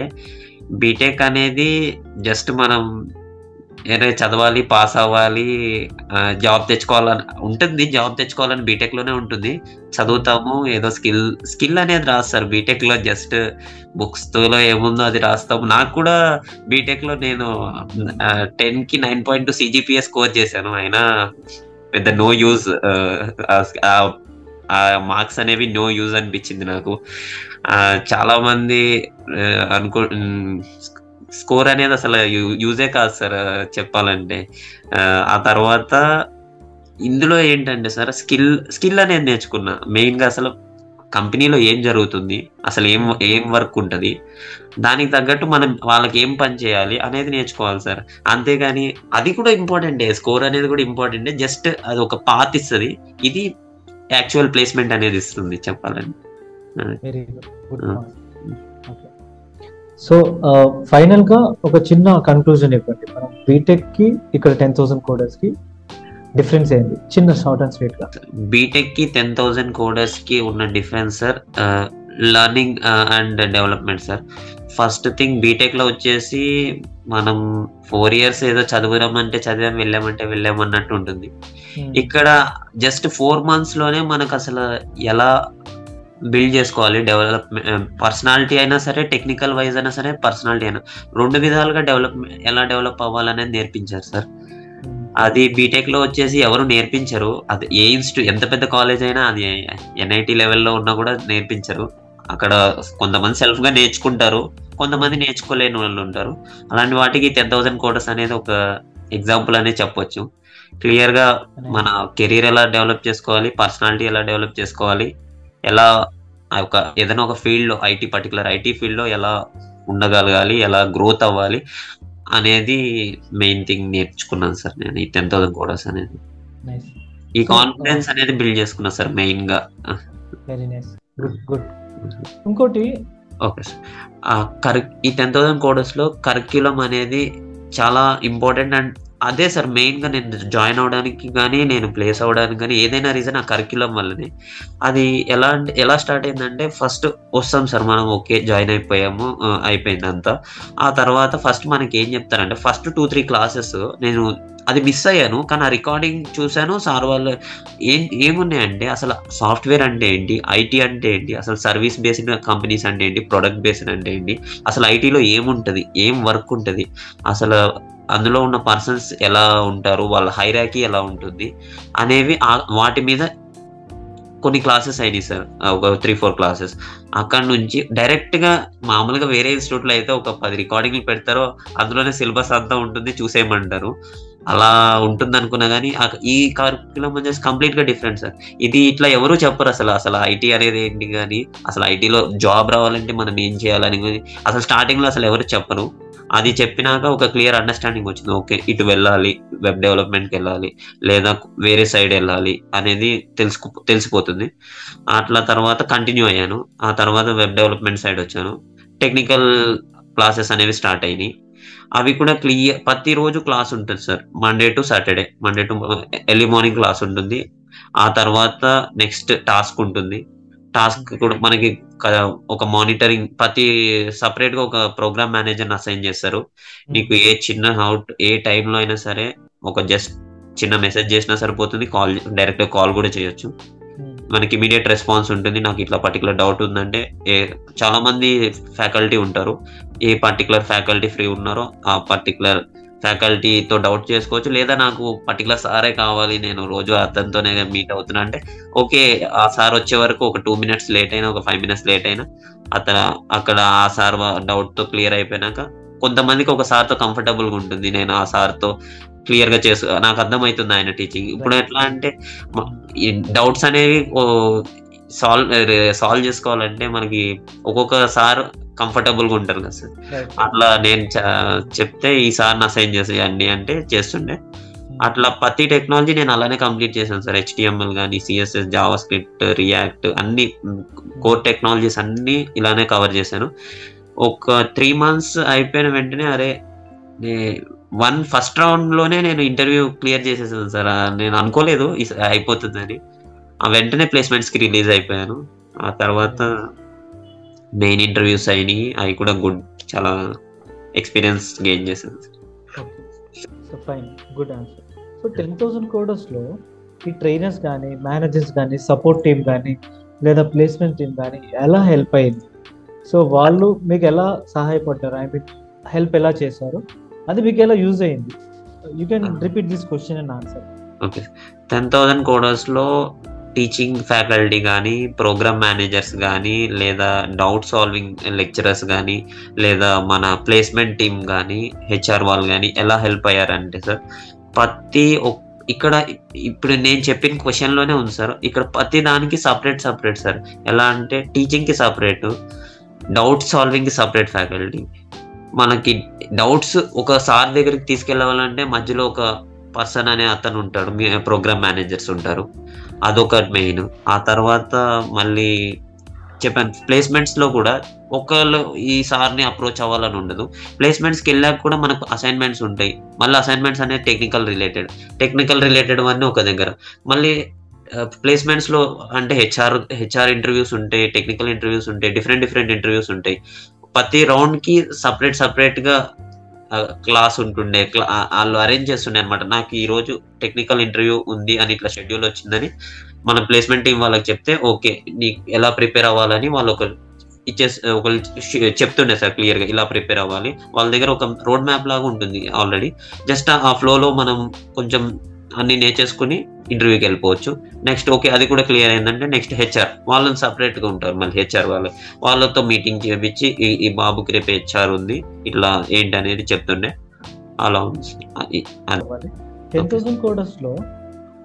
బీటెక్ అనేది జస్ట్ మనం ఏదో చదవాలి, పాస్ అవ్వాలి, జాబ్ తెచ్చుకోవాలని ఉంటుంది. జాబ్ తెచ్చుకోవాలని బీటెక్ లోనే ఉంటుంది. చదువుతాము, ఏదో స్కిల్ అనేది రాస్తారు బీటెక్ లో. జస్ట్ బుక్స్ లో ఏముందో అది రాస్తాము. నాకు కూడా బీటెక్ లో నేను 10కి 9.2 CGPA స్కోర్ చేశాను. అయినా పెద్ద నో యూజ్, ఆ మార్క్స్ అనేవి నో యూజ్ అనిపించింది నాకు. చాలా మంది అనుకో స్కోర్ అనేది అసలు యూజే కాదు సార్ చెప్పాలంటే. ఆ తర్వాత ఇందులో ఏంటంటే సార్ స్కిల్ అనేది నేర్చుకున్నా. మెయిన్ గా అసలు కంపెనీలో ఏం జరుగుతుంది, అసలు ఏం వర్క్ ఉంటుంది, దానికి తగ్గట్టు మనం వాళ్ళకి ఏం పని చేయాలి అనేది నేర్చుకోవాలి సార్. అంతేగాని అది కూడా ఇంపార్టెంటే, స్కోర్ అనేది కూడా ఇంపార్టెంటే. జస్ట్ అది ఒక పాత్ ఇస్తుంది, ఇది యాక్చువల్ ప్లేస్మెంట్ అనేది ఇస్తుంది చెప్పాలని. Very good. సో ఫైనల్ గా ఒక చిన్న కన్క్లూజన్ ఇవ్వండి. మనం బీటెక్ కి ఇక్కడ 10,000 కోడర్స్ కి డిఫరెన్స్ ఏంటి, చిన్న షార్ట్ అండ్ స్వీట్ గా? బీటెక్ కి 10,000 కోడర్స్ కి ఉన్న difference sir learning and development sir. First thing, B Tech లో వచ్చేసి మనం 4 years ఏదో చదివామంటే చదివాం, వెళ్ళామంటే వెళ్ళామన్నట్టు ఉంటుంది. ఇక్కడ జస్ట్ 4 months లోనే మనకు అసలు ఎలా బిల్డ్ చేసుకోవాలి, పర్సనాలిటీ అయినా సరే, టెక్నికల్ వైజ్ అయినా సరే, పర్సనాలిటీ అయినా, 2 విధాలుగా ఎలా డెవలప్ అవ్వాలనేది నేర్పించారు సార్. అది బీటెక్ లో వచ్చేసి ఎవరు నేర్పించరు. అది ఎంత పెద్ద కాలేజ్ అయినా, అది NIT లెవెల్లో ఉన్నా కూడా నేర్పించరు. అక్కడ కొంతమంది సెల్ఫ్ గా నేర్చుకుంటారు, కొంతమంది నేర్చుకోలేని వాళ్ళు ఉంటారు. అలాంటి వాటికి 10,000 కోర్స్ అనేది ఒక ఎగ్జాంపుల్ అనేది చెప్పొచ్చు. క్లియర్ గా మన కెరీర్ ఎలా డెవలప్ చేసుకోవాలి, పర్సనాలిటీ ఎలా డెవలప్ చేసుకోవాలి, ఎలా ఏదైనా ఒక ఫీల్డ్ లో పర్టికులర్ ఐటీ ఫీల్డ్ లో ఎలా ఉండగలగాలి, ఎలా గ్రోత్ అవ్వాలి అనేది మెయిన్ థింగ్ నేర్చుకున్నాను సార్ నేను ఈ 10,000 కోర్స్ అనేది. ఈ కాన్ఫిడెన్స్ అనేది బిల్డ్ చేసుకున్నా సార్ మెయిన్ గా. Very nice, good. ఇంకోటి, ఓకే సార్, ఈ 10,000 కోర్స్ లో కరిక్యులం అనేది చాలా ఇంపార్టెంట్. అండ్ అదే సార్ మెయిన్ గా నేను జాయిన్ అవడానికి కానీ, నేను ప్లేస్ అవ్వడానికి కానీ ఏదైనా రీజన్ ఆ కరిక్యులం వల్లనే. అది ఎలా స్టార్ట్ అయిందంటే, ఫస్ట్ వస్తాం సార్ మనం, ఓకే జాయిన్ అయిపోయాము, అయిపోయింది అంతా. ఆ తర్వాత ఫస్ట్ మనకి ఏం చెప్తారంటే, ఫస్ట్ 2-3 క్లాసెస్ నేను అది మిస్ అయ్యాను. కానీ ఆ రికార్డింగ్ చూశాను. సార్ వాళ్ళు ఏమున్నాయంటే, అసలు సాఫ్ట్వేర్ అంటే ఏంటి, ఐటీ అంటే ఏంటి, అసలు సర్వీస్ బేస్డ్ కంపెనీస్ అంటే ఏంటి, ప్రొడక్ట్ బేస్డ్ అంటే ఏంటి, అసలు ఐటీలో ఏముంటుంది, ఏం వర్క్ ఉంటుంది, అసలు అందులో ఉన్న పర్సన్స్ ఎలా ఉంటారు, వాళ్ళ హైరాకీ ఎలా ఉంటుంది అనేవి, వాటి మీద కొన్ని క్లాసెస్ అయినాయి సార్, ఒక 3-4 క్లాసెస్. అక్కడ నుంచి డైరెక్ట్ గా మామూలుగా వేరే ఇన్స్టిట్యూట్ లో అయితే ఒక 10 రికార్డింగ్లు పెడతారో, అందులోనే సిలబస్ అంతా ఉంటుంది, చూసేయమంటారు. అలా ఉంటుంది అనుకున్నా కానీ ఈ కరిక్యులం వచ్చేసి కంప్లీట్ గా డిఫరెంట్ సార్. ఇది ఇట్లా ఎవరు చెప్పరు అసలు ఐటీ అనేది ఏంటి కానీ, అసలు ఐటీలో జాబ్ రావాలంటే మనం ఏం చేయాలని అసలు స్టార్టింగ్ లో అసలు ఎవరు చెప్పరు. అది చెప్పినాక ఒక క్లియర్ అండర్స్టాండింగ్ వచ్చింది. ఓకే, ఇటు వెళ్ళాలి, వెబ్ డెవలప్మెంట్కి వెళ్ళాలి, లేదా వేరే సైడ్ వెళ్ళాలి అనేది తెలిసిపోతుంది. అట్లా తర్వాత కంటిన్యూ అయ్యాను. ఆ తర్వాత వెబ్ డెవలప్మెంట్ సైడ్ వచ్చాను. టెక్నికల్ క్లాసెస్ అనేవి స్టార్ట్ అయినాయి. అవి కూడా క్లియర్, ప్రతిరోజు క్లాస్ ఉంటుంది sir, Monday to early morning class ఉంటుంది. ఆ తర్వాత నెక్స్ట్ టాస్క్ ఉంటుంది. టాస్క్ కూడా మనకి ఒక మానిటరింగ్, ప్రతి సపరేట్ గా ఒక ప్రోగ్రామ్ మేనేజర్ అసైన్ చేస్తారు. నీకు ఏ టైంలో అయినా సరే ఒక జస్ట్ చిన్న మెసేజ్ చేసినా సరిపోతుంది, డైరెక్ట్ కాల్ కూడా చేయొచ్చు. మనకి ఇమీడియట్ రెస్పాన్స్ ఉంటుంది. నాకు ఇట్లా పర్టికులర్ డౌట్ ఉందంటే, చాలా మంది ఫ్యాకల్టీ ఉంటారు, ఏ పర్టికులర్ ఫ్యాకల్టీ ఫ్రీ ఉన్నారో ఆ పర్టికులర్ ఫ్యాకల్టీతో డౌట్ చేసుకోవచ్చు. లేదా నాకు పర్టికులర్ సారే కావాలి, నేను రోజు అతనితోనే మీట్ అవుతున్నా అంటే, ఓకే, ఆ సార్ వచ్చే వరకు ఒక 2 minutes లేట్ అయినా, ఒక 5 minutes లేట్ అయినా, అక్కడ ఆ సార్ డౌట్ తో క్లియర్ అయిపోయినాక, కొంతమందికి ఒక సార్తో కంఫర్టబుల్గా ఉంటుంది, నేను ఆ సార్తో క్లియర్ గా నాకు అర్థమవుతుంది ఆయన టీచింగ్. ఇప్పుడు ఎట్లా అంటే, ఈ డౌట్స్ అనేవి సాల్వ్ చేసుకోవాలంటే మనకి ఒక్కొక్క సార్ కంఫర్టబుల్ గా ఉంటారు కదా సార్. అట్లా నేను చెప్తే ఈ సార్ని అసైన్ చేసేయండి అంటే చేస్తుండే. అట్లా ప్రతి టెక్నాలజీ నేను అలానే కంప్లీట్ చేశాను సార్. HTML కానీ, CSS, జావా స్క్రిప్ట్, రియాక్ట్, అన్ని కోర్ టెక్నాలజీస్ అన్ని ఇలానే కవర్ చేశాను. ఒక 3 months అయిపోయిన వెంటనే, అరే ఫస్ట్ రౌండ్ లోనే నేను ఇంటర్వ్యూ క్లియర్ చేసేసాను సార్. నేను అనుకోలేదు అయిపోతుందని. ఆ వెంటనే ప్లేస్మెంట్స్ కి రిలీజ్ అయిపోయాను. ఆ తర్వాత మెయిన్ ఇంటర్వ్యూస్ అయినాయి, అవి కూడా చాలా ఎక్స్పీరియన్స్ గెయిన్ చేశాను. So fine, good answer. So 10,000 కోడర్స్లో ఈ ట్రైనర్స్ కానీ, మేనేజర్స్ కానీ, సపోర్ట్ టీమ్ కానీ, లేదా ప్లేస్మెంట్ టీమ్ కానీ ఎలా హెల్ప్ అయింది? సో వాళ్ళు మీకు ఎలా సహాయపడ్డారు? ఐ మీన్ హెల్ప్ ఎలా చేశారు, అది మీకు ఎలా యూజ్ అయింది? You can repeat this question and answer. Okay, 10,000 కోడర్స్లో టీచింగ్ ఫ్యాకల్టీ కానీ, ప్రోగ్రామ్ మేనేజర్స్ కానీ, లేదా డౌట్ సాల్వింగ్ లెక్చరర్స్ కానీ, లేదా మన ప్లేస్మెంట్ టీమ్ కానీ, హెచ్ఆర్ వాళ్ళు కానీ ఎలా హెల్ప్ అయ్యారంటే సార్, ఇక్కడ ఇప్పుడు నేను చెప్పిన క్వశ్చన్లోనే ఉంది సార్. ఇక్కడ ప్రతి దానికి సపరేట్ సార్. ఎలా అంటే టీచింగ్కి సపరేట్, డౌట్ సాల్వింగ్కి సపరేట్ ఫ్యాకల్టీ. మనకి డౌట్స్ ఒక సార్ దగ్గరికి తీసుకెళ్ళాలంటే మధ్యలో ఒక పర్సన్ అనే అతను ఉంటాడు, ప్రోగ్రామ్ మేనేజర్స్ ఉంటారు, అదొకటి మెయిన్. ఆ తర్వాత మళ్ళీ చెప్పాను ప్లేస్మెంట్స్లో కూడా ఒకళ్ళు ఈ సార్ని అప్రోచ్ అవ్వాలని ఉండదు. ప్లేస్మెంట్స్కి వెళ్ళాక కూడా మనకు అసైన్మెంట్స్ ఉంటాయి. మళ్ళీ అసైన్మెంట్స్ అనేది టెక్నికల్ రిలేటెడ్ అన్నీ ఒక దగ్గర. మళ్ళీ ప్లేస్మెంట్స్లో అంటే హెచ్ఆర్ ఇంటర్వ్యూస్ ఉంటాయి, టెక్నికల్ ఇంటర్వ్యూస్ ఉంటాయి, డిఫరెంట్ ఇంటర్వ్యూస్ ఉంటాయి. ప్రతి రౌండ్కి సపరేట్గా క్లాస్ ఉంటుండే, వాళ్ళు అరేంజ్ చేస్తుండే అనమాట. నాకు ఈరోజు టెక్నికల్ ఇంటర్వ్యూ ఉంది అని ఇట్లా షెడ్యూల్ వచ్చిందని మన ప్లేస్మెంట్ టీం వాళ్ళకి చెప్తే ఓకే నీకు ఎలా ప్రిపేర్ అవ్వాలని వాళ్ళు ఒకళ్ళు చెప్తుండే సార్ క్లియర్గా, ఇలా ప్రిపేర్ అవ్వాలి. వాళ్ళ దగ్గర ఒక రోడ్ మ్యాప్ లాగా ఉంటుంది ఆల్రెడీ. జస్ట్ ఆ ఫ్లోలో మనం కొంచెం అన్ని నేర్చేసుకుని ఇంటర్వ్యూకి వెళ్ళిపోవచ్చు. నెక్స్ట్ ఓకే అది కూడా క్లియర్ అయిందంటే నెక్స్ట్ హెచ్ఆర్ వాళ్ళని సపరేట్గా ఉంటారు. మళ్ళీ హెచ్ఆర్ వాళ్ళతో మీటింగ్ చేయించి ఈ బాబుకి రేపు హెచ్ఆర్ ఉంది ఇట్లా ఏంటి అనేది చెప్తుండే. అలా ఉంది. 10,000 కోడర్స్లో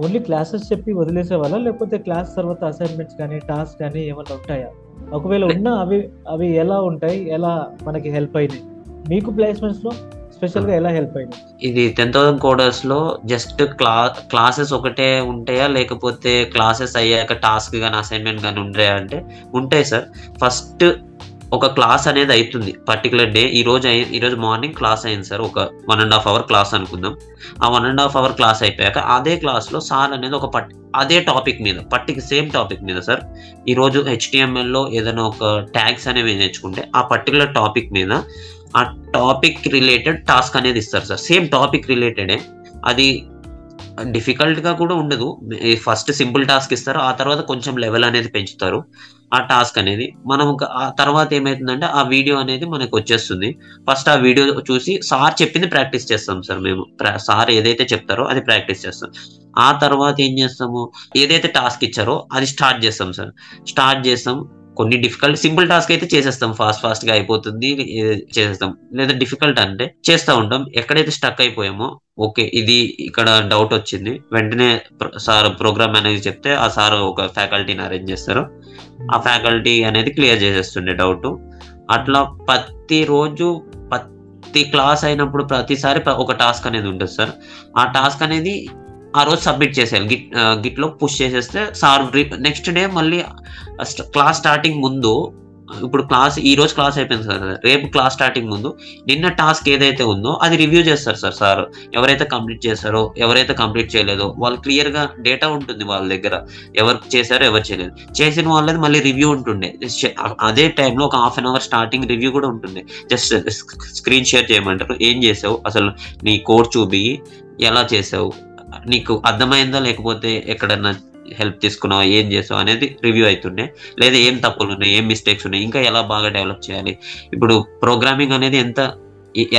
ఓన్లీ క్లాసెస్ చెప్పి వదిలేసే వాళ్ళ, లేకపోతే క్లాస్ తర్వాత అసైన్మెంట్స్ కానీ టాస్క్ కానీ ఏమైనా ఉంటాయా? ఒకవేళ ఉన్నా అవి ఎలా ఉంటాయి, ఎలా మనకి హెల్ప్ అయినాయి? మీకు ప్లేస్మెంట్స్లో స్పెషల్గా ఎలా హెల్ప్ అయింది? ఇది 10,000 కోడర్స్లో జస్ట్ క్లాసెస్ ఒకటే ఉంటాయా, లేకపోతే క్లాసెస్ అయ్యాక టాస్క్ కానీ అసైన్మెంట్ కానీ ఉంటాయా అంటే ఉంటాయి సార్. ఫస్ట్ ఒక క్లాస్ అనేది అవుతుంది పర్టికులర్ డే. ఈరోజు మార్నింగ్ క్లాస్ అయింది సార్, ఒక 1.5 hour క్లాస్ అనుకుందాం. ఆ 1.5 hour క్లాస్ అయిపోయాక అదే క్లాస్లో సార్ అనేది అదే టాపిక్ మీద సేమ్ టాపిక్ మీద సార్, ఈరోజు HTMLలో ఏదైనా ఒక ట్యాగ్స్ అనేవి నేర్చుకుంటే ఆ పర్టికులర్ టాపిక్ మీద ఆ టాపిక్ రిలేటెడ్ టాస్క్ అనేది ఇస్తారు సార్. సేమ్ టాపిక్ రిలేటెడే, అది డిఫికల్ట్గా కూడా ఉండదు. ఫస్ట్ సింపుల్ టాస్క్ ఇస్తారు, ఆ తర్వాత కొంచెం లెవెల్ అనేది పెంచుతారు ఆ టాస్క్ అనేది. మనం ఆ తర్వాత ఏమవుతుందంటే ఆ వీడియో అనేది మనకు వచ్చేస్తుంది. ఫస్ట్ ఆ వీడియో చూసి సార్ చెప్పింది ప్రాక్టీస్ చేస్తాం సార్. మేము సార్ ఏదైతే చెప్తారో అది ప్రాక్టీస్ చేస్తాం. ఆ తర్వాత ఏం చేస్తాము, ఏదైతే టాస్క్ ఇచ్చారో అది స్టార్ట్ చేస్తాం. కొన్ని సింపుల్ టాస్క్ అయితే చేసేస్తాం, ఫాస్ట్గా అయిపోతుంది, చేసేస్తాం. లేదా డిఫికల్ట్ అంటే చేస్తూ ఉంటాం. ఎక్కడైతే స్టక్ అయిపోయామో ఓకే ఇది ఇక్కడ డౌట్ వచ్చింది, వెంటనే సార్ ప్రోగ్రామ్ అనేది చెప్తే ఆ సార్ ఒక ఫ్యాకల్టీని అరేంజ్ చేస్తారు. ఆ ఫ్యాకల్టీ అనేది క్లియర్ చేసేస్తుండే డౌట్. అట్లా ప్రతిరోజు ప్రతి క్లాస్ అయినప్పుడు ప్రతిసారి ఒక టాస్క్ అనేది ఉంటుంది సార్. ఆ టాస్క్ అనేది ఆ రోజు సబ్మిట్ చేసేయాలి, గిట్లో పుష్ చేసేస్తే సార్ నెక్స్ట్ డే మళ్ళీ క్లాస్ స్టార్టింగ్ ముందు, ఇప్పుడు ఈ రోజు క్లాస్ అయిపోయింది సార్, రేపు క్లాస్ స్టార్టింగ్ ముందు నిన్న టాస్క్ ఏదైతే ఉందో అది రివ్యూ చేస్తారు సార్. ఎవరైతే కంప్లీట్ చేస్తారో ఎవరైతే కంప్లీట్ చేయలేదో వాళ్ళు క్లియర్గా డేటా ఉంటుంది వాళ్ళ దగ్గర, ఎవరు చేశారో ఎవరు చేయలేదు. చేసిన వాళ్ళది మళ్ళీ రివ్యూ ఉంటుండే. అదే టైంలో ఒక 1/2 hour స్టార్టింగ్ రివ్యూ కూడా ఉంటుంది. జస్ట్ స్క్రీన్ షేర్ చేయమంటారు, ఏం చేసావు అసలు, నీ కోడ్ చూపి ఎలా చేసావు, నీకు అర్థమైందా లేకపోతే ఎక్కడన్నా హెల్ప్ తీసుకున్నావా, ఏం చేసావు అనేది రివ్యూ అవుతుండే. లేదా ఏం తప్పులు ఉన్నాయి, ఏం మిస్టేక్స్ ఉన్నాయి, ఇంకా ఎలా బాగా డెవలప్ చేయాలి. ఇప్పుడు ప్రోగ్రామింగ్ అనేది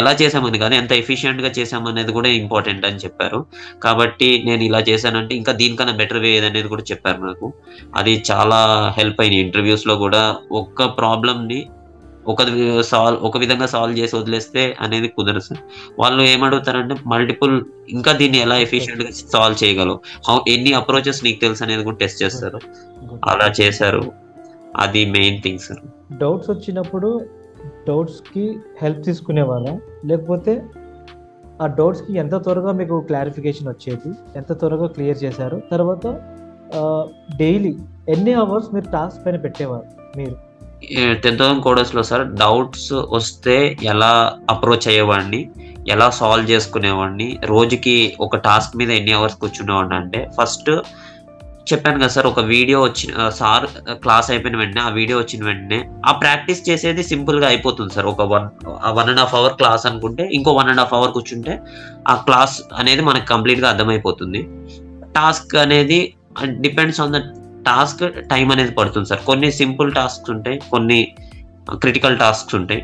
ఎలా చేసామని కాదు, ఎంత ఎఫిషియెంట్గా చేసామనేది కూడా ఇంపార్టెంట్ అని చెప్పారు. కాబట్టి నేను ఇలా చేశానంటే ఇంకా దీనికన్నా బెటర్ వే ఏదనేది కూడా చెప్పారు నాకు. అది చాలా హెల్ప్ అయింది. ఇంటర్వ్యూస్లో కూడా ఒక్క ప్రాబ్లమ్ని ఒక విధంగా సాల్వ్ చేసి వదిలేస్తే అనేది కుదరదు సార్. వాళ్ళు ఏమడుగుతారంటే మల్టిపుల్, ఇంకా దీన్ని ఎలా ఎఫిషియెంట్ గా సాల్వ్ చేయగలవు, ఎన్ని అప్రోచెస్ నీకు తెలుసు అనేది కూడా టెస్ట్ చేస్తారు. అలా చేశారు, అది మెయిన్ థింగ్ సార్. డౌట్స్ వచ్చినప్పుడు డౌట్స్ కి హెల్ప్ తీసుకునేవాళ్ళ, లేకపోతే ఆ డౌట్స్ కి ఎంత త్వరగా మీకు క్లారిఫికేషన్ వచ్చేది, ఎంత త్వరగా క్లియర్ చేశారు? తర్వాత డైలీ ఎన్ని అవర్స్ మీరు టాస్క్ పైన పెట్టేవారు మీరు? 10,000 కోడర్స్లో సార్ డౌట్స్ వస్తే ఎలా అప్రోచ్ అయ్యేవాడిని, ఎలా సాల్వ్ చేసుకునేవాడిని, రోజుకి ఒక టాస్క్ మీద ఎన్ని అవర్స్ కూర్చునేవాడిని అంటే ఫస్ట్ చెప్పాను కదా సార్, ఒక వీడియో వచ్చిన సార్ క్లాస్ అయిపోయిన వెంటనే ఆ వీడియో వచ్చిన వెంటనే ఆ ప్రాక్టీస్ చేసేది సింపుల్ గా అయిపోతుంది సార్. ఒక 1.5 అవర్ క్లాస్ అనుకుంటే ఇంకో 1.5 అవర్ కూర్చుంటే ఆ క్లాస్ అనేది మనకు కంప్లీట్ గా అర్థమైపోతుంది. టాస్క్ అనేది depends on the task, time అనేది పడుతుంది సార్. కొన్ని సింపుల్ టాస్క్స్ ఉంటాయి, కొన్ని క్రిటికల్ టాస్క్స్ ఉంటాయి.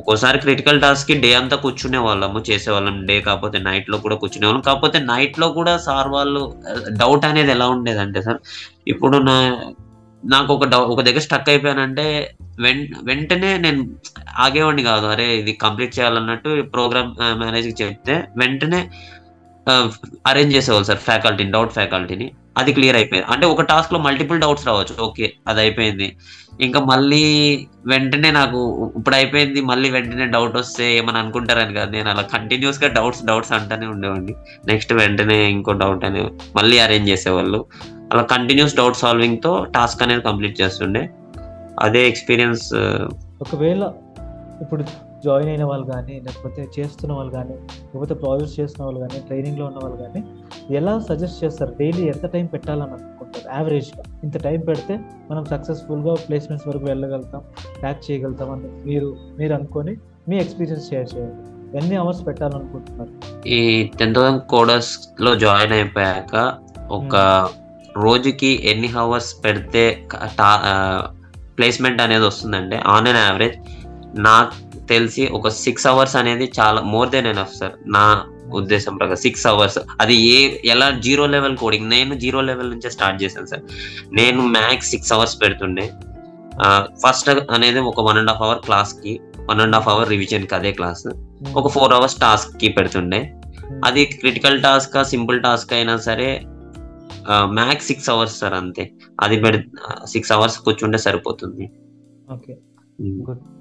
ఒక్కోసారి క్రిటికల్ టాస్క్ కి డే అంతా కూర్చునే వాళ్ళము, చేసేవాళ్ళం. డే కాకపోతే నైట్ లో కూడా కూర్చునే వాళ్ళం. కాకపోతే నైట్ లో కూడా సార్ వాళ్ళు డౌట్ అనేది ఎలా ఉండేదంటే సార్, ఇప్పుడు నాకు ఒక దగ్గర స్టక్ అయిపోయానంటే వెంటనే నేను ఆగేవాడిని కాదు. అరే ఇది కంప్లీట్ చేయాలన్నట్టు ప్రోగ్రామ్ మేనేజర్ చెప్తే వెంటనే అరేంజ్ చేసేవాళ్ళు సార్ ఫ్యాకల్టీని, డౌట్ ఫ్యాకల్టీని. అది క్లియర్ అయిపోయింది అంటే ఒక టాస్క్ లో మల్టిపుల్ డౌట్స్ రావచ్చు, ఓకే అది అయిపోయింది. ఇంకా మళ్ళీ వెంటనే నాకు ఇప్పుడు అయిపోయింది, మళ్ళీ వెంటనే డౌట్ వస్తే ఏమని అనుకుంటారని కాదు, నేను అలా కంటిన్యూస్ గా డౌట్స్ అంటానే ఉండేవాడిని. నెక్స్ట్ వెంటనే ఇంకో డౌట్ అనేది మళ్ళీ అరేంజ్ చేసేవాళ్ళు. అలా కంటిన్యూస్ డౌట్ సాల్వింగ్ తో టాస్క్ అనేది కంప్లీట్ చేస్తుండే. అదే ఎక్స్పీరియన్స్. ఒకవేళ ఇప్పుడు జాయిన్ అయిన వాళ్ళు కానీ, లేకపోతే చేస్తున్న వాళ్ళు కానీ, లేకపోతే ప్రాజెక్ట్స్ చేస్తున్న వాళ్ళు కానీ, ట్రైనింగ్లో ఉన్న వాళ్ళు కానీ ఎలా సజెస్ట్ చేస్తారు? డైలీ ఎంత టైం పెట్టాలని అనుకుంటారు యావరేజ్గా? ఇంత టైం పెడితే మనం సక్సెస్ఫుల్గా ప్లేస్మెంట్స్ వరకు వెళ్ళగలుగుతాం, ప్యాక్ చేయగలుగుతాం అని మీరు అనుకొని మీ ఎక్స్పీరియన్స్ షేర్ చేయండి. ఎన్ని అవర్స్ పెట్టాలనుకుంటున్నారు? ఈ 10,000 కోడర్స్ లో జాయిన్ అయిపోయాక ఒక రోజుకి ఎన్ని అవర్స్ పెడితే ప్లేస్మెంట్ అనేది వస్తుందంటే ఆన్ అన్ యావరేజ్ నాకు తెలిసి ఒక 6 అవర్స్ అనేది చాలా మోర్ దెన్ ఎనఫ్ సార్. నా ఉద్దేశం ప్రకారం 6 అవర్స్. అది ఎలా జీరో లెవెల్ కోడింగ్, నేను జీరో లెవెల్ నుంచే స్టార్ట్ చేశాను సార్. నేను మ్యాక్స్ 6 అవర్స్ పెడుతుండే. ఫస్ట్ అనేది ఒక 1.5 అవర్ క్లాస్ కి, 1.5 అవర్ రివిజన్ కి అదే క్లాస్, ఒక 4 అవర్స్ టాస్క్ కి పెడుతుండే. అది క్రిటికల్ టాస్క్ సింపుల్ టాస్క్ అయినా సరే మ్యాక్స్ 6 అవర్స్ సార్ అంతే. అది 6 అవర్స్ కూర్చుంటే సరిపోతుంది. Okay,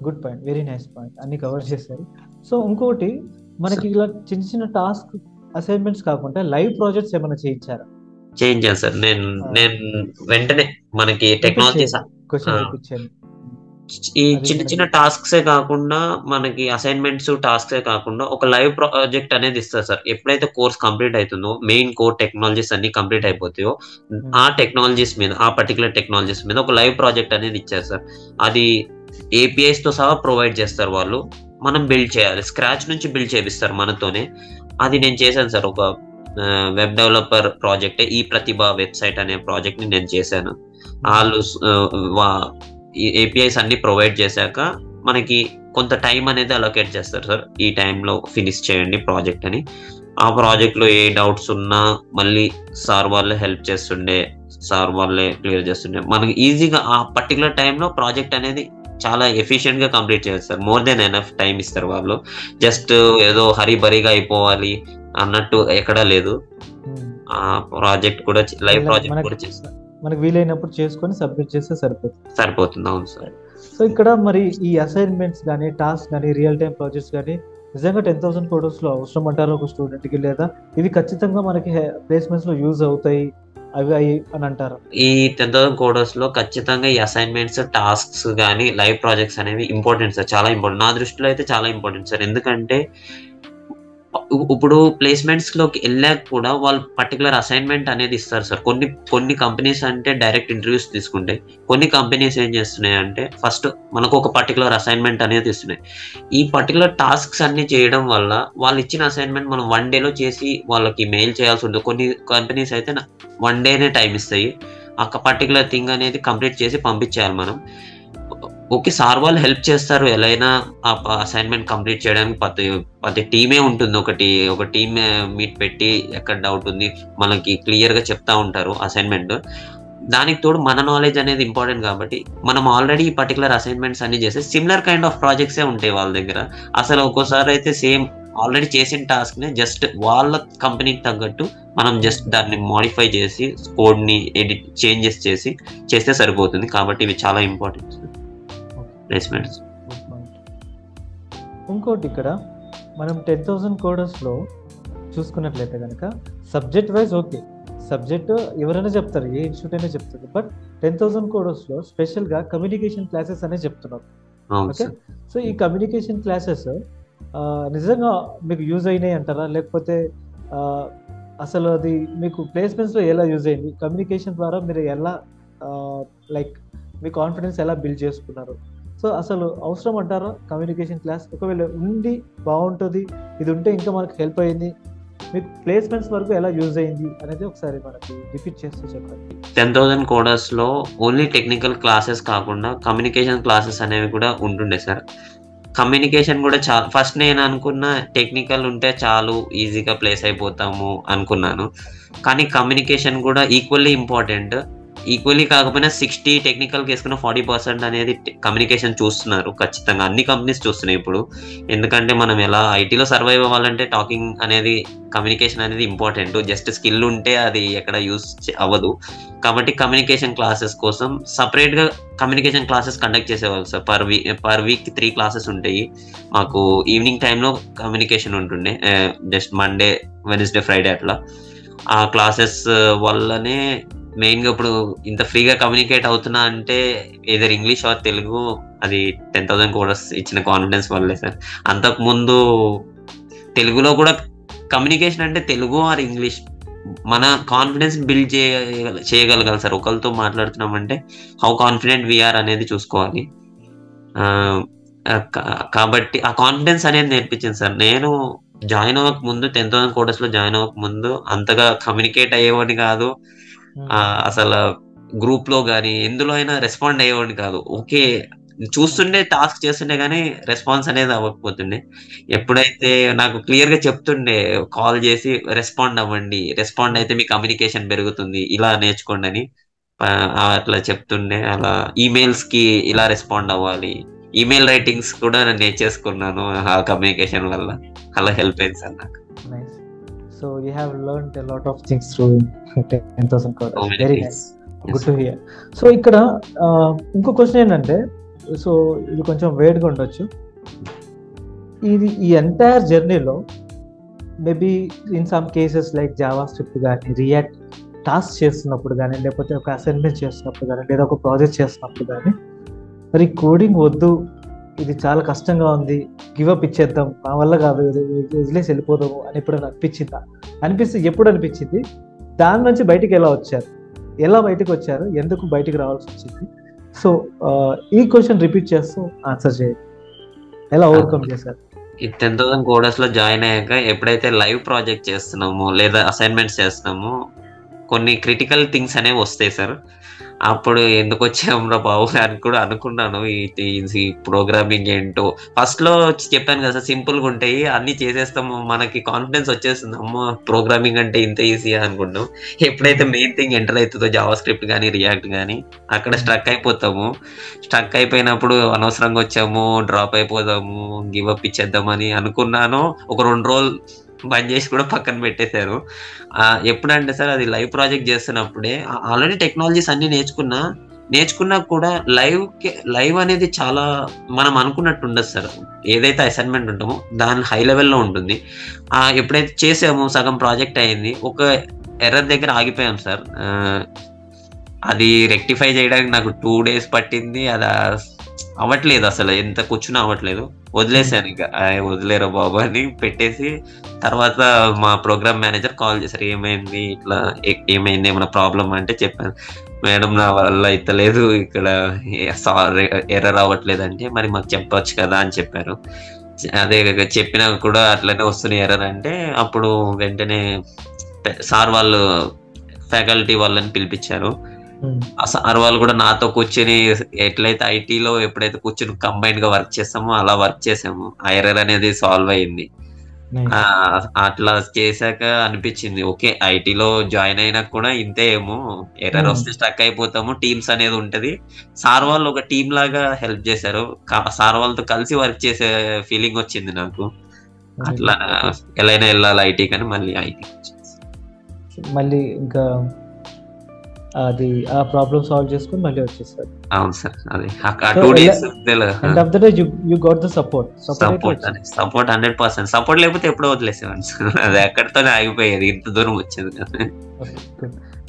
good point, very nice point, అన్ని కవర్ చేశారు. సో ఇంకోటి, మనకి ఇలా చిన్న చిన్న టాస్క్ అసైన్మెంట్స్ కాకుండా లైవ్ ప్రాజెక్ట్స్ ఏమైనా చేయించారా? చేయించాను సార్. నేను వెంటనే మనకి టెక్నాలజీ ఈ చిన్న చిన్న టాస్క్సే కాకుండా మనకి అసైన్మెంట్స్ టాస్క్సే కాకుండా ఒక లైవ్ ప్రాజెక్ట్ అనేది ఇస్తారు సార్. ఎప్పుడైతే కోర్స్ కంప్లీట్ అవుతుందో, మెయిన్ కోర్ టెక్నాలజీస్ అన్ని కంప్లీట్ అయిపోతాయో, ఆ టెక్నాలజీస్ మీద, ఆ పర్టికులర్ టెక్నాలజీస్ మీద ఒక లైవ్ ప్రాజెక్ట్ అనేది ఇచ్చారు సార్. అది ఏపీఐస్ తో సహా ప్రొవైడ్ చేస్తారు వాళ్ళు. మనం బిల్డ్ చేయాలి, స్క్రాచ్ నుంచి బిల్డ్ చేపిస్తారు మనతోనే. అది నేను చేశాను సార్. ఒక వెబ్ డెవలపర్ ప్రాజెక్ట్, ఈ ప్రతిభ వెబ్సైట్ అనే ప్రాజెక్ట్ ని నేను చేశాను. వాళ్ళు ఏపీఐస్ అన్ని ప్రొవైడ్ చేశాక మనకి కొంత టైం అనేది అలొకేట్ చేస్తారు సార్. ఈ టైంలో ఫినిష్ చేయండి ప్రాజెక్ట్ అని. ఆ ప్రాజెక్ట్ లో ఏ డౌట్స్ ఉన్నా మళ్ళీ సార్ వాళ్ళే హెల్ప్ చేస్తుండే, సార్ వాళ్ళే క్లియర్ చేస్తుండే. మనకి ఈజీగా ఆ పర్టికులర్ టైంలో ప్రాజెక్ట్ అనేది చాలా ఎఫిషియెంట్ గా కంప్లీట్ చేస్తారు sir. More than enough time ఇస్తారు వాళ్ళు. జస్ట్ ఏదో హరీబరీగా అయిపోవాలి అన్నట్టు ఎక్కడా లేదు. ఆ ప్రాజెక్ట్ కూడా లైవ్ ప్రాజెక్ట్ కూడా చేస్తారు. మనకి వీలైనప్పుడు చేసుకొని సబ్మిట్ చేస్తే సరిపోతుంది. అవును సార్. సో ఇక్కడ మరి ఈ అసైన్మెంట్స్ కానీ, టాస్క్ కానీ, రియల్ టైం ప్రాజెక్ట్స్ కానీ నిజంగా 10,000 కోడర్స్ లో అవసరం అంటారు ఒక స్టూడెంట్ కి? లేదా ఇవి ఖచ్చితంగా మనకి ప్లేస్మెంట్స్ లో యూజ్ అవుతాయి అవి అని అంటారు? ఈ 10,000 కోడర్స్ లో ఖచ్చితంగా ఈ అసైన్మెంట్స్, టాస్క్స్ కానీ, లైవ్ ప్రాజెక్ట్స్ అనేవి ఇంపార్టెంట్ సార్. చాలా ఇంపార్టెంట్. నా దృష్టిలో అయితే చాలా ఇంపార్టెంట్ సార్. ఎందుకంటే ఇప్పుడు ప్లేస్మెంట్స్ లోకి వెళ్ళాక కూడా వాళ్ళు పర్టికులర్ అసైన్మెంట్ అనేది ఇస్తారు సార్. కొన్ని కంపెనీస్ అంటే డైరెక్ట్ ఇంటర్వ్యూస్ తీసుకుంటాయి. కొన్ని కంపెనీస్ ఏం చేస్తున్నాయి అంటే ఫస్ట్ మనకు ఒక పర్టికులర్ అసైన్మెంట్ అనేది ఇస్తున్నాయి. ఈ పర్టికులర్ టాస్క్స్ అన్ని చేయడం వల్ల వాళ్ళు ఇచ్చిన అసైన్మెంట్ మనం 1 డేలో చేసి వాళ్ళకి మెయిల్ చేయాల్సి ఉంటుంది. కొన్ని కంపెనీస్ అయితే 1 డేనే టైం ఇస్తాయి. ఆ పర్టికులర్ థింగ్ అనేది కంప్లీట్ చేసి పంపించేయాలి మనం. ఓకే, సార్ వాళ్ళు హెల్ప్ చేస్తారు ఎలా అయినా ఆ అసైన్మెంట్ కంప్లీట్ చేయడానికి. ప్రతి టీమే ఉంటుంది. ఒక టీమ్ మీట్ పెట్టి ఎక్కడ డౌట్ ఉంది మనకి క్లియర్ గా చెప్తా ఉంటారు అసైన్మెంట్. దానికి తోడు మన నాలెడ్జ్ అనేది ఇంపార్టెంట్ కాబట్టి మనం ఆల్రెడీ ఈ పర్టికులర్ అసైన్మెంట్స్ అన్ని చేస్తే సిమిలర్ కైండ్ ఆఫ్ ప్రాజెక్ట్సే ఉంటాయి వాళ్ళ దగ్గర. అసలు ఒక్కోసారి అయితే సేమ్ ఆల్రెడీ చేసిన టాస్క్ ని జస్ట్ వాళ్ళ కంపెనీకి తగ్గట్టు మనం జస్ట్ దాన్ని మోడిఫై చేసి కోడ్ ని చేంజెస్ చేస్తే సరిపోతుంది. కాబట్టి ఇవి చాలా ఇంపార్టెంట్ ప్లేస్మెంట్స్. ఇంకోటి, ఇక్కడ మనం 10,000 కోడర్స్ లో చూసుకున్నట్లయితే కనుక సబ్జెక్ట్ వైజ్ ఓకే, సబ్జెక్ట్ ఎవరైనా చెప్తారు, ఏ ఇన్స్టిట్యూట్ అయినా చెప్తారు. బట్ 10,000 కోడర్స్ లో స్పెషల్ గా కమ్యూనికేషన్ క్లాసెస్ అనే చెప్తున్నారు. ఓకే, సో ఈ కమ్యూనికేషన్ క్లాసెస్ నిజంగా మీకు యూజ్ అయినాయి అంటారా? లేకపోతే అసలు అది మీకు ప్లేస్మెంట్స్ లో ఎలా యూజ్ అయింది? కమ్యూనికేషన్ ద్వారా మీరు ఎలా లైక్ మీ కాన్ఫిడెన్స్ ఎలా బిల్డ్ చేసుకున్నారు? సో అసలు అవసరం అంటారా కమ్యూనికేషన్ క్లాస్? ఒకవేళ ఉండి బాగుంటుంది, ఇది ఉంటే ఇంకా మనకు హెల్ప్ అయింది, మీకు ప్లేస్మెంట్స్ వరకు ఎలా యూజ్ అయింది అనేది ఒకసారి మనకి రిపీట్ చేస్తూ చెప్పండి. 10,000 కోడర్స్లో ఓన్లీ టెక్నికల్ క్లాసెస్ కాకుండా కమ్యూనికేషన్ క్లాసెస్ అనేవి కూడా ఉంటుండే సార్. కమ్యూనికేషన్ కూడా చాలా ఫస్ట్ నేను అనుకున్న టెక్నికల్ ఉంటే చాలు ఈజీగా ప్లేస్ అయిపోతాము అనుకున్నాను. కానీ కమ్యూనికేషన్ కూడా ఈక్వల్లీ ఇంపార్టెంట్. ఈక్వల్లీ కాకపోయినా 60 టెక్నికల్కి వేసుకున్న 40% అనేది కమ్యూనికేషన్ చూస్తున్నారు ఖచ్చితంగా. అన్ని కంపెనీస్ చూస్తున్నాయి ఇప్పుడు. ఎందుకంటే మనం ఎలా ఐటీలో సర్వైవ్ అవ్వాలంటే టాకింగ్ అనేది, కమ్యూనికేషన్ అనేది ఇంపార్టెంట్. జస్ట్ స్కిల్ ఉంటే అది ఎక్కడ యూస్ అవ్వదు. కాబట్టి కమ్యూనికేషన్ క్లాసెస్ కోసం సపరేట్గా కమ్యూనికేషన్ క్లాసెస్ కండక్ట్ చేసేవాళ్ళు సార్. పర్ వీక్ 3 క్లాసెస్ ఉంటాయి మాకు. ఈవినింగ్ టైంలో కమ్యూనికేషన్ ఉంటుండే, జస్ట్ మండే, వెన్స్డే, ఫ్రైడే అట్లా. ఆ క్లాసెస్ వల్లనే మెయిన్గా ఇప్పుడు ఇంత ఫ్రీగా కమ్యూనికేట్ అవుతున్నా అంటే ఏదర్ ఇంగ్లీష్ ఆర్ తెలుగు, అది 10,000 కోడర్స్ ఇచ్చిన కాన్ఫిడెన్స్ వల్లే సార్. అంతకుముందు తెలుగులో కూడా కమ్యూనికేషన్ అంటే తెలుగు ఆర్ ఇంగ్లీష్ మన కాన్ఫిడెన్స్ బిల్డ్ చేయగలగాలి సార్. ఒకరితో మాట్లాడుతున్నామంటే హౌ కాన్ఫిడెంట్ వీఆర్ అనేది చూసుకోవాలి. కాబట్టి ఆ కాన్ఫిడెన్స్ అనేది నేర్పించింది సార్. నేను జాయిన్ అవ్వక ముందు 10,000 కోడర్స్లో జాయిన్ అవ్వక ముందు అంతగా కమ్యూనికేట్ అయ్యేవాడిని కాదు. అసలు గ్రూప్ లో కానీ ఎందులో అయినా రెస్పాండ్ అయ్యేవాడిని కాదు. ఓకే చూస్తుండే, టాస్క్ చేస్తుండే కానీ రెస్పాన్స్ అనేది అవ్వకపోతుండే. ఎప్పుడైతే నాకు క్లియర్ గా చెప్తుండే కాల్ చేసి రెస్పాండ్ అవ్వండి, రెస్పాండ్ అయితే మీ కమ్యూనికేషన్ పెరుగుతుంది, ఇలా నేర్చుకోండి అని అట్లా చెప్తుండే. అలా ఈమెయిల్స్ కి ఇలా రెస్పాండ్ అవ్వాలి, ఈమెయిల్ రైటింగ్స్ కూడా నేను నేర్చేసుకున్నాను ఆ కమ్యూనికేషన్ వల్ల. అలా హెల్ప్ అయింది సార్ నాకు. So you have learned a lot of things through 10,000 coders. Very nice, good to hear. So ఇక్కడ ఇంకో క్వశ్చన్ ఏంటంటే, సో ఇది కొంచెం వేడిగా ఉండొచ్చు, ఇది ఈ ఎంటైర్ జర్నీలో maybe in some cases like Java script కానీ, రియాక్ట్ టాస్క్ చేస్తున్నప్పుడు కానీ, లేకపోతే ఒక అసైన్మెంట్ చేస్తున్నప్పుడు కానీ, లేదా ఒక ప్రాజెక్ట్ చేస్తున్నప్పుడు కానీ, మరి కోడింగ్ వద్దు, ఇది చాలా కష్టంగా ఉంది, గివప్ ఇచ్చేద్దాం, మా వల్ల కాదు, వదిలేసి వెళ్ళిపోదాము అని ఎప్పుడైనా అనిపించిందా? అనిపిస్తే ఎప్పుడు అనిపించింది? దాని నుంచి బయటికి ఎలా వచ్చారు? ఎలా బయటకు వచ్చారు? ఎందుకు బయటికి రావాల్సి వచ్చింది? సో ఈ క్వశ్చన్ రిపీట్ చేస్తూ ఆన్సర్ చేయండి. ఎలా ఓవర్కమ్ చేశారు? ఈ 10,000 కోడర్స్ లో జాయిన్ అయ్యాక ఎప్పుడైతే లైవ్ ప్రాజెక్ట్ చేస్తున్నామో లేదా అసైన్మెంట్స్ చేస్తున్నామో కొన్ని క్రిటికల్ థింగ్స్ అనేవి వస్తాయి సార్. అప్పుడు ఎందుకు వచ్చామురా బాబు అని కూడా అనుకున్నాను. ఈ ప్రోగ్రామింగ్ ఏంటో ఫస్ట్ లో చెప్పాను కదా సార్, సింపుల్ గా ఉంటాయి, అన్ని చేసేస్తాము, మనకి కాన్ఫిడెన్స్ వచ్చేస్తుంది, అమ్మో ప్రోగ్రామింగ్ అంటే ఇంత ఈజీ అనుకుంటాం. ఎప్పుడైతే మెయిన్ థింగ్ ఎంటర్ అవుతుందో జావా స్క్రిప్ట్ కానీ, రియాక్ట్ కానీ, అక్కడ స్ట్రక్ అయిపోతాము. స్ట్రక్ అయిపోయినప్పుడు అనవసరంగా వచ్చాము, డ్రాప్ అయిపోదాము, గివ్ అప్ ఇచ్చేద్దామని అనుకున్నాను. ఒక 2 రోజులు బంద్ చేసి కూడా పక్కన పెట్టేశారు. ఎప్పుడంటే సార్ అది లైవ్ ప్రాజెక్ట్ చేస్తున్నప్పుడే ఆల్రెడీ టెక్నాలజీస్ అన్ని నేర్చుకున్నా కూడా లైవ్ అనేది చాలా మనం అనుకున్నట్టు ఉండదు సార్. ఏదైతే అసైన్మెంట్ ఉంటామో దాని హై లెవెల్లో ఉంటుంది. ఎప్పుడైతే చేసామో సగం ప్రాజెక్ట్ అయింది, ఒక ఎర్రర్ దగ్గర ఆగిపోయాం సార్. అది రెక్టిఫై చేయడానికి నాకు 2 days పట్టింది. అది అవ్వట్లేదు, అసలు ఎంత కూర్చున్నా అవ్వట్లేదు. వదిలేసాను, ఇంకా వదిలేరా బాబు అని పెట్టేసి, తర్వాత మా ప్రోగ్రామ్ మేనేజర్ కాల్ చేశారు, ఏమైంది ఇట్లా, ఏమైంది ఏమైనా ప్రాబ్లమ్ అంటే చెప్పాను. మేడం నా వల్ల అయితలేదు, ఇక్కడ ఎర్రర్ అవ్వట్లేదు అంటే, మరి మాకు చెప్పొచ్చు కదా అని చెప్పారు. అదే చెప్పినా కూడా అట్లనే వస్తున్నాయి ఎర్రర్ అంటే, అప్పుడు వెంటనే సార్ వాళ్ళు ఫ్యాకల్టీ వాళ్ళని పిలిపించారు. ఆ సార్ వాళ్ళు కూడా నాతో కూర్చొని ఎట్లయితే ఐటీలో ఎప్పుడైతే కూర్చొని కంబైన్ గా వర్క్ చేస్తామో అలా వర్క్ చేసాము. ఆ ఎర్రర్ అనేది సాల్వ్ అయింది. అట్లా చేశాక అనిపించింది, ఓకే ఐటీలో జాయిన్ అయినా కూడా ఇంతే ఏమో, ఎర్రర్ వస్తే స్టక్ అయిపోతాము, టీమ్స్ అనేది ఉంటది. సార్ వాళ్ళు ఒక టీమ్ లాగా హెల్ప్ చేశారు. సార్ వాళ్ళతో కలిసి వర్క్ చేసే ఫీలింగ్ వచ్చింది నాకు. అట్లా ఎలా అయినా వెళ్ళాలి ఐటీ, కానీ మళ్ళీ ఐటీ మళ్ళీ ఇంకా అది ఆ ప్రాబ్లమ్ సాల్వ్ చేసుకుని మళ్ళీ వచ్చేసారు. అవును సార్, అది 2 days end of the day you got the support 100%. Support లేకపోతే ఎప్పుడో వదిలేసేవాడిని సార్. అది అక్కడితోనే ఆగిపోయేది, ఇంత దూరం వచ్చేది కదా.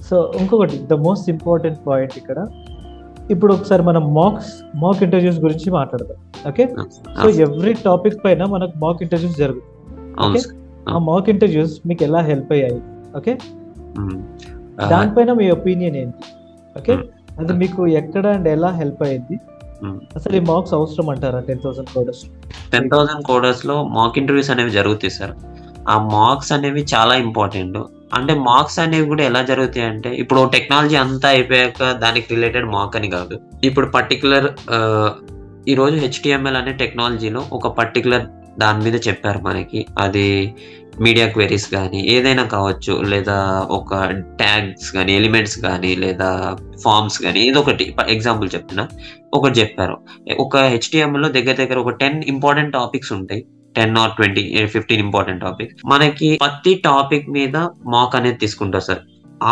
సో ఇంకొకటి ద మోస్ట్ ఇంపార్టెంట్ పాయింట్ ఇక్కడ, ఇప్పుడు ఒకసారి మనం మాక్ ఇంటర్వ్యూస్ గురించి మాట్లాడదాం. ఓకే, సో ఎవ్రీ టాపిక్ పైన మనకు మాక్ ఇంటర్వ్యూస్ జరుగుతాయి. ఆ మాక్ ఇంటర్వ్యూస్ మీకు ఎలా హెల్ప్ అయ్యాయి? ఓకే, ఉమ్. దానిపైన మీ ఒపీనియన్ ఏంటి? ఓకే, ఉమ్, అది మీకు ఎక్కడ అండ్ ఎలా హెల్ప్ అయ్యింది? ఉమ్. అసలు ఈ మార్క్స్ అవసరం అంటారా 10,000 కోడర్స్? 10,000 కోడర్స్ లో మాక్ ఇంటర్వ్యూస్ అనేవి జరుగుతాయి సార్. ఆ మార్క్స్ అనేవి చాలా ఇంపార్టెంట్. అంటే మార్క్స్ అనేవి కూడా ఎలా జరుగుతాయి అంటే, ఇప్పుడు టెక్నాలజీ అంతా అయిపోయాక దానికి రిలేటెడ్ మార్క్ అని కాదు. ఇప్పుడు పర్టికులర్ ఈ రోజు HTML అనే టెక్నాలజీలో ఒక పర్టికులర్ దాని మీద చెప్పారు మనకి. అది మీడియా క్వెరీస్ కానీ ఏదైనా కావచ్చు, లేదా ఒక ట్యాగ్స్ కానీ, ఎలిమెంట్స్ కానీ, లేదా ఫార్మ్స్ కానీ, ఏదో ఒకటి ఎగ్జాంపుల్ చెప్తున్నా. ఒకటి చెప్పారు, ఒక HTML లో దగ్గర దగ్గర ఒక 10 ఇంపార్టెంట్ టాపిక్స్ ఉంటాయి. 10 ఆర్ 20, 15 ఇంపార్టెంట్ టాపిక్స్. మనకి ప్రతి టాపిక్ మీద మాక్ అనేది తీసుకుంటారు సార్.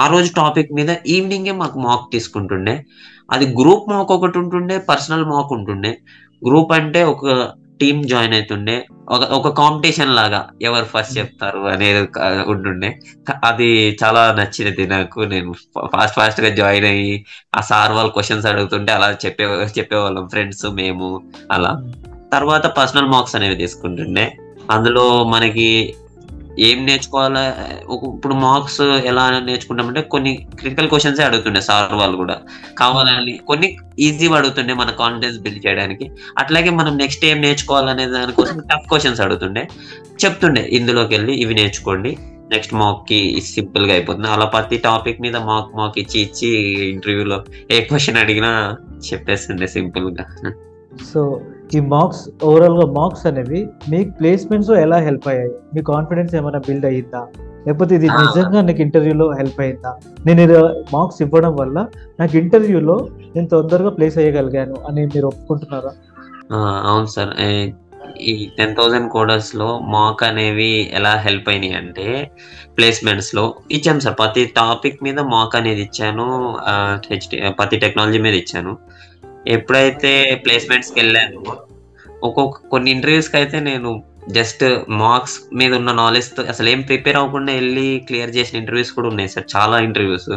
ఆ రోజు టాపిక్ మీద ఈవినింగే మాకు మాక్ తీసుకుంటుండే. అది గ్రూప్ మాక్ ఒకటి ఉంటుండే, పర్సనల్ మాక్ ఉంటుండే. గ్రూప్ అంటే ఒక టీమ్ జాయిన్ అవుతుండే, ఒక కాంపిటీషన్ లాగా ఎవరు ఫస్ట్ చెప్తారు అనేది ఉంటుండే. అది చాలా నచ్చినది నాకు. నేను ఫాస్ట్ గా జాయిన్ అయ్యి ఆ సార్ వాళ్ళు క్వశ్చన్స్ అడుగుతుంటే అలా చెప్పేవాళ్ళం ఫ్రెండ్స్ మేము అలా. తర్వాత పర్సనల్ మార్క్స్ అనేవి తీసుకుంటుండే. అందులో మనకి ఏం నేర్చుకోవాలా, ఇప్పుడు మార్క్స్ ఎలా నేర్చుకుంటామంటే కొన్ని క్రిటికల్ క్వశ్చన్స్ అడుగుతుండే సార్ వాళ్ళు కూడా. కావాలని కొన్ని ఈజీ అడుగుతుండే మన కాన్ఫిడెన్స్ బిల్డ్ చేయడానికి. అట్లాగే మనం నెక్స్ట్ ఏం నేర్చుకోవాలనే దానికోసం టఫ్ క్వశ్చన్స్ అడుగుతుండే. చెప్తుండే ఇందులోకి వెళ్ళి ఇవి నేర్చుకోండి, నెక్స్ట్ మాక్ కి సింపుల్ గా అయిపోతుంది. అలా ప్రతి టాపిక్ మీద మాక్ ఇచ్చి ఇంటర్వ్యూలో ఏ క్వశ్చన్ అడిగినా చెప్పేస్తుండే సింపుల్ గా. సో ఈ మార్క్స్, ఓవరాల్ గా మార్క్స్ అనేవి మీకు ప్లేస్మెంట్స్ ఎలా హెల్ప్ అయ్యాయి? మీ కాన్ఫిడెన్స్ ఏమైనా బిల్డ్ అయ్యిందా, లేకపోతే ఇది నిజంగా నాకు ఇంటర్వ్యూలో హెల్ప్ అయ్యిందా? నేను ఇది మార్క్స్ ఇవ్వడం వల్ల నాకు ఇంటర్వ్యూలో నేను తొందరగా ప్లేస్ అయ్యగలిగాను అని మీరు ఒప్పుకుంటున్నారా? అవును సార్. ఈ 10,000 కోడర్స్ లో మాక్ అనేవి ఎలా హెల్ప్ అయినాయి అంటే, ప్లేస్మెంట్స్ లో ఇచ్చాను సార్. ప్రతి టాపిక్ మీద మాక్ అనేది ఇచ్చాను. ప్రతి టెక్నాలజీ మీద ఇచ్చాను. ఎప్పుడైతే ప్లేస్మెంట్స్కి వెళ్ళాను, కొన్ని ఇంటర్వ్యూస్కి అయితే నేను జస్ట్ మార్క్స్ మీద ఉన్న నాలెడ్జ్ తో అసలు ఏం ప్రిపేర్ అవ్వకుండా వెళ్ళి క్లియర్ చేసిన ఇంటర్వ్యూస్ కూడా ఉన్నాయి సార్, చాలా ఇంటర్వ్యూస్.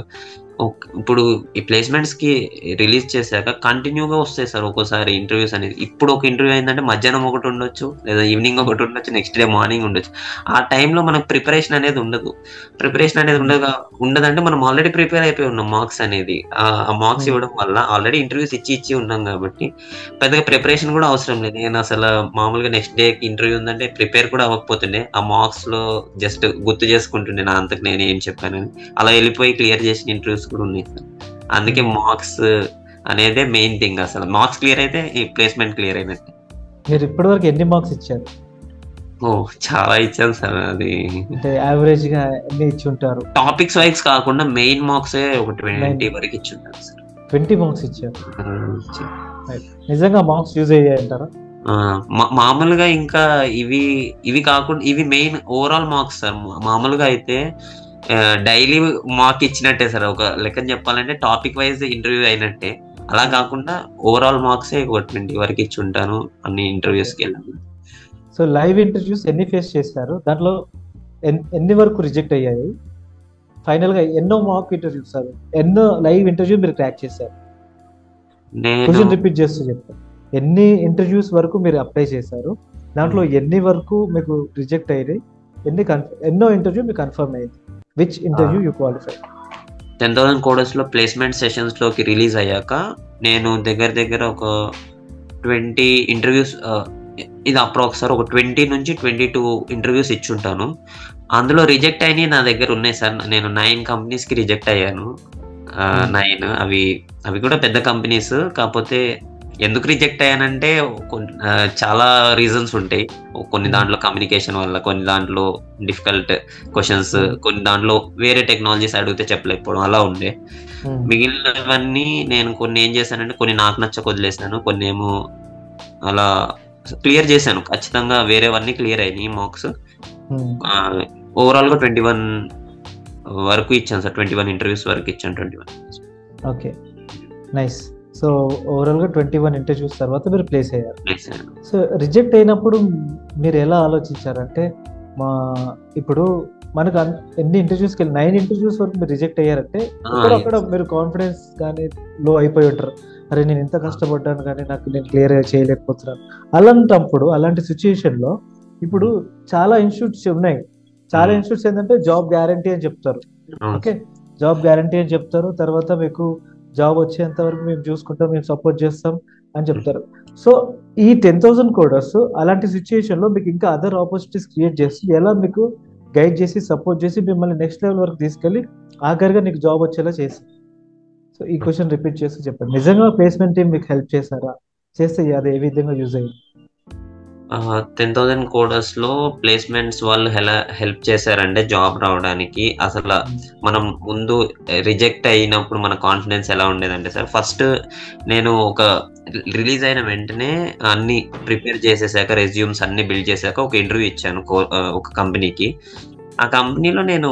ఇప్పుడు ఈ ప్లేస్మెంట్స్ కి రిలీజ్ చేశాక కంటిన్యూగా వస్తాయి సార్ ఒక్కోసారి ఇంటర్వ్యూస్ అనేది. ఇప్పుడు ఒక ఇంటర్వ్యూ అయిందంటే మధ్యాహ్నం ఒకటి ఉండొచ్చు, లేదా ఈవినింగ్ ఒకటి ఉండొచ్చు, నెక్స్ట్ డే మార్నింగ్ ఉండొచ్చు. ఆ టైంలో మనకు ప్రిపరేషన్ అనేది ఉండదంటే మనం ఆల్రెడీ ప్రిపేర్ అయిపోయి ఉన్నాం మార్క్స్ అనేది. ఆ మార్క్స్ ఇవ్వడం వల్ల ఆల్రెడీ ఇంటర్వ్యూస్ ఇచ్చి ఉన్నాం కాబట్టి పెద్దగా ప్రిపరేషన్ కూడా అవసరం లేదు. నేను అసలు మామూలుగా నెక్స్ట్ డే ఇంటర్వ్యూ ఉందంటే ప్రిపేర్ కూడా అవ్వకపోతుండే. ఆ మార్క్స్ లో జస్ట్ గుర్తు చేసుకుంటుండే నా అంతకు నేను ఏం చెప్పానని. అలా వెళ్ళిపోయి క్లియర్ చేసిన ఇంటర్వ్యూస్ కూడా ఉన్నాయి సార్. అందుకే మార్క్స్ అనేదే మెయిన్ థింగ్. అసలు మార్క్స్ క్లియర్ అయితే ఈ ప్లేస్మెంట్ క్లియర్ అయినట్టే. మీరు ఇప్పటి వరకు ఎన్ని మార్క్స్ ఇచ్చారు? చాలా ఇచ్చాను సార్. అది అంటే యావరేజ్ గా ఎన్ని ఇచ్చి ఉంటారు? టాపిక్స్ వైజ్ కాకుండా మెయిన్ మార్క్స్ ఒక 20 వరకు ఇచ్చి ఉంటారు సార్. 20 మార్క్స్ ఇచ్చారు. నిజంగా మార్క్స్ యూజ్ అయ్యాయి అంటారా? మామూలుగా ఇంకా ఇవి కాకుండా ఇవి మెయిన్ ఓవరాల్ మార్క్స్ సార్. మామూలుగా అయితే డైలీ మార్క్ ఇచ్చినట్టే సార్. ఒక లెక్కన చెప్పాలంటే టాపిక్ వైజ్ ఇంటర్వ్యూ అయినట్టే. అలా కాకుండా ఓవరాల్ మార్క్స్ ఒక 20 వరకు ఇచ్చి ఉంటాను అన్ని ఇంటర్వ్యూస్కి వెళ్ళాను. సో లైవ్ ఇంటర్వ్యూస్ ఎన్ని ఫేస్ చేశారు? దాంట్లో ఎన్ని వరకు రిజెక్ట్ అయ్యాయి? ఫైనల్ గా ఎన్నో మాక్ ఇంటర్వ్యూస్ సార్, ఎన్నో లైవ్ ఇంటర్వ్యూ మీరు క్రాక్ చేశారు? క్వశ్చన్ రిపీట్ చేస్తూ చెప్తాను. ఎన్ని ఇంటర్వ్యూస్ వరకు మీరు అప్లై చేశారు? దాంట్లో ఎన్ని వరకు మీకు రిజెక్ట్ అయ్యాయి? ఎన్నో ఇంటర్వ్యూ మీకు కన్ఫర్మ్ అయ్యింది? Which interview you qualify? 10,000 coders లో ప్లేస్మెంట్ సెషన్స్ లోకి రిలీజ్ అయ్యాక నేను దగ్గర ఒక 20 ఇంటర్వ్యూస్, ఇది అప్రాక్స్ సార్ ఒక 20 నుంచి 22 ఇంటర్వ్యూస్ ఇచ్చుంటాను. అందులో రిజెక్ట్ అయినవి నా దగ్గర ఉన్నాయి సార్. నేను 9 కంపెనీస్ కి రిజెక్ట్ అయ్యాను. 9 అవి కూడా పెద్ద కంపెనీస్. కాకపోతే ఎందుకు రిజెక్ట్ అయ్యానంటే చాలా రీజన్స్ ఉంటాయి. కొన్ని దాంట్లో కమ్యూనికేషన్ వల్ల, కొన్ని దాంట్లో డిఫికల్ట్ క్వశ్చన్స్, కొన్ని దాంట్లో వేరే టెక్నాలజీస్ అడిగితే చెప్పలేకపోవడం అలా ఉండే. మిగిలినవన్నీ నేను కొన్ని ఏం చేశానంటే కొన్ని నాకు నచ్చక వదిలేసాను, కొన్ని ఏమో అలా క్లియర్ చేశాను. ఖచ్చితంగా వేరేవన్నీ క్లియర్ అయినాయి మార్క్స్. ఓవరాల్ గా 21 వరకు ఇచ్చాను సార్. 21 ఇంటర్వ్యూస్ వరకు ఇచ్చాను. 21. Okay, nice. సో ఓవరాల్ గా 21 ఇంటర్వ్యూస్ తర్వాత మీరు ప్లేస్ అయ్యారు. సో రిజెక్ట్ అయినప్పుడు మీరు ఎలా ఆలోచించారంటే, ఇప్పుడు మనకు ఎన్ని ఇంటర్వ్యూస్కి వెళ్ళి 9 ఇంటర్వ్యూస్ వరకు మీరు రిజెక్ట్ అయ్యారంటే అక్కడ మీరు కాన్ఫిడెన్స్ కానీ లో అయిపోయి ఉంటారు. అరే నేను ఇంత కష్టపడ్డాను కానీ నేను క్లియర్ చేయలేకపోతున్నాను. అలాంటప్పుడు, అలాంటి సిచ్యుయేషన్ లో ఇప్పుడు చాలా ఇన్స్టిట్యూట్స్ ఉన్నాయి, చాలా ఇన్స్టిట్యూట్స్ ఏంటంటే జాబ్ గ్యారంటీ అని చెప్తారు. ఓకే, జాబ్ గ్యారంటీ అని చెప్తారు, తర్వాత మీకు జాబ్ వచ్చేంత వరకు మేము చూసుకుంటాం, మేము సపోర్ట్ చేస్తాం అని చెప్తారు. సో ఈ 10,000 కోడర్స్ అలాంటి సిచ్యుయేషన్ లో మీకు ఇంకా అదర్ ఆపర్చునిటీస్ క్రియేట్ చేసి ఎలా మీకు గైడ్ చేసి సపోర్ట్ చేసి మిమ్మల్ని నెక్స్ట్ లెవెల్ వరకు తీసుకెళ్ళి ఆఖరిగా నీకు జాబ్ వచ్చేలా చేసి. సో ఈ క్వశ్చన్ రిపీట్ చేసి చెప్పండి, నిజంగా ప్లేస్మెంట్ టీం మీకు హెల్ప్ చేశారా, చేస్తే అది ఏ విధంగా యూజ్ అయ్యింది? 10,000 కోడర్స్ లో ప్లేస్మెంట్స్ వాళ్ళు హెల్ప్ చేశారంటే జాబ్ రావడానికి. అసలు మనం ముందు రిజెక్ట్ అయినప్పుడు మన కాన్ఫిడెన్స్ ఎలా ఉండేదంటే సార్, ఫస్ట్ నేను ఒక రిలీజ్ అయిన వెంటనే అన్ని ప్రిపేర్ చేసేసాక, రెజ్యూమ్స్ అన్ని బిల్డ్ చేశాక ఒక ఇంటర్వ్యూ ఇచ్చాను ఒక కంపెనీకి. ఆ కంపెనీలో నేను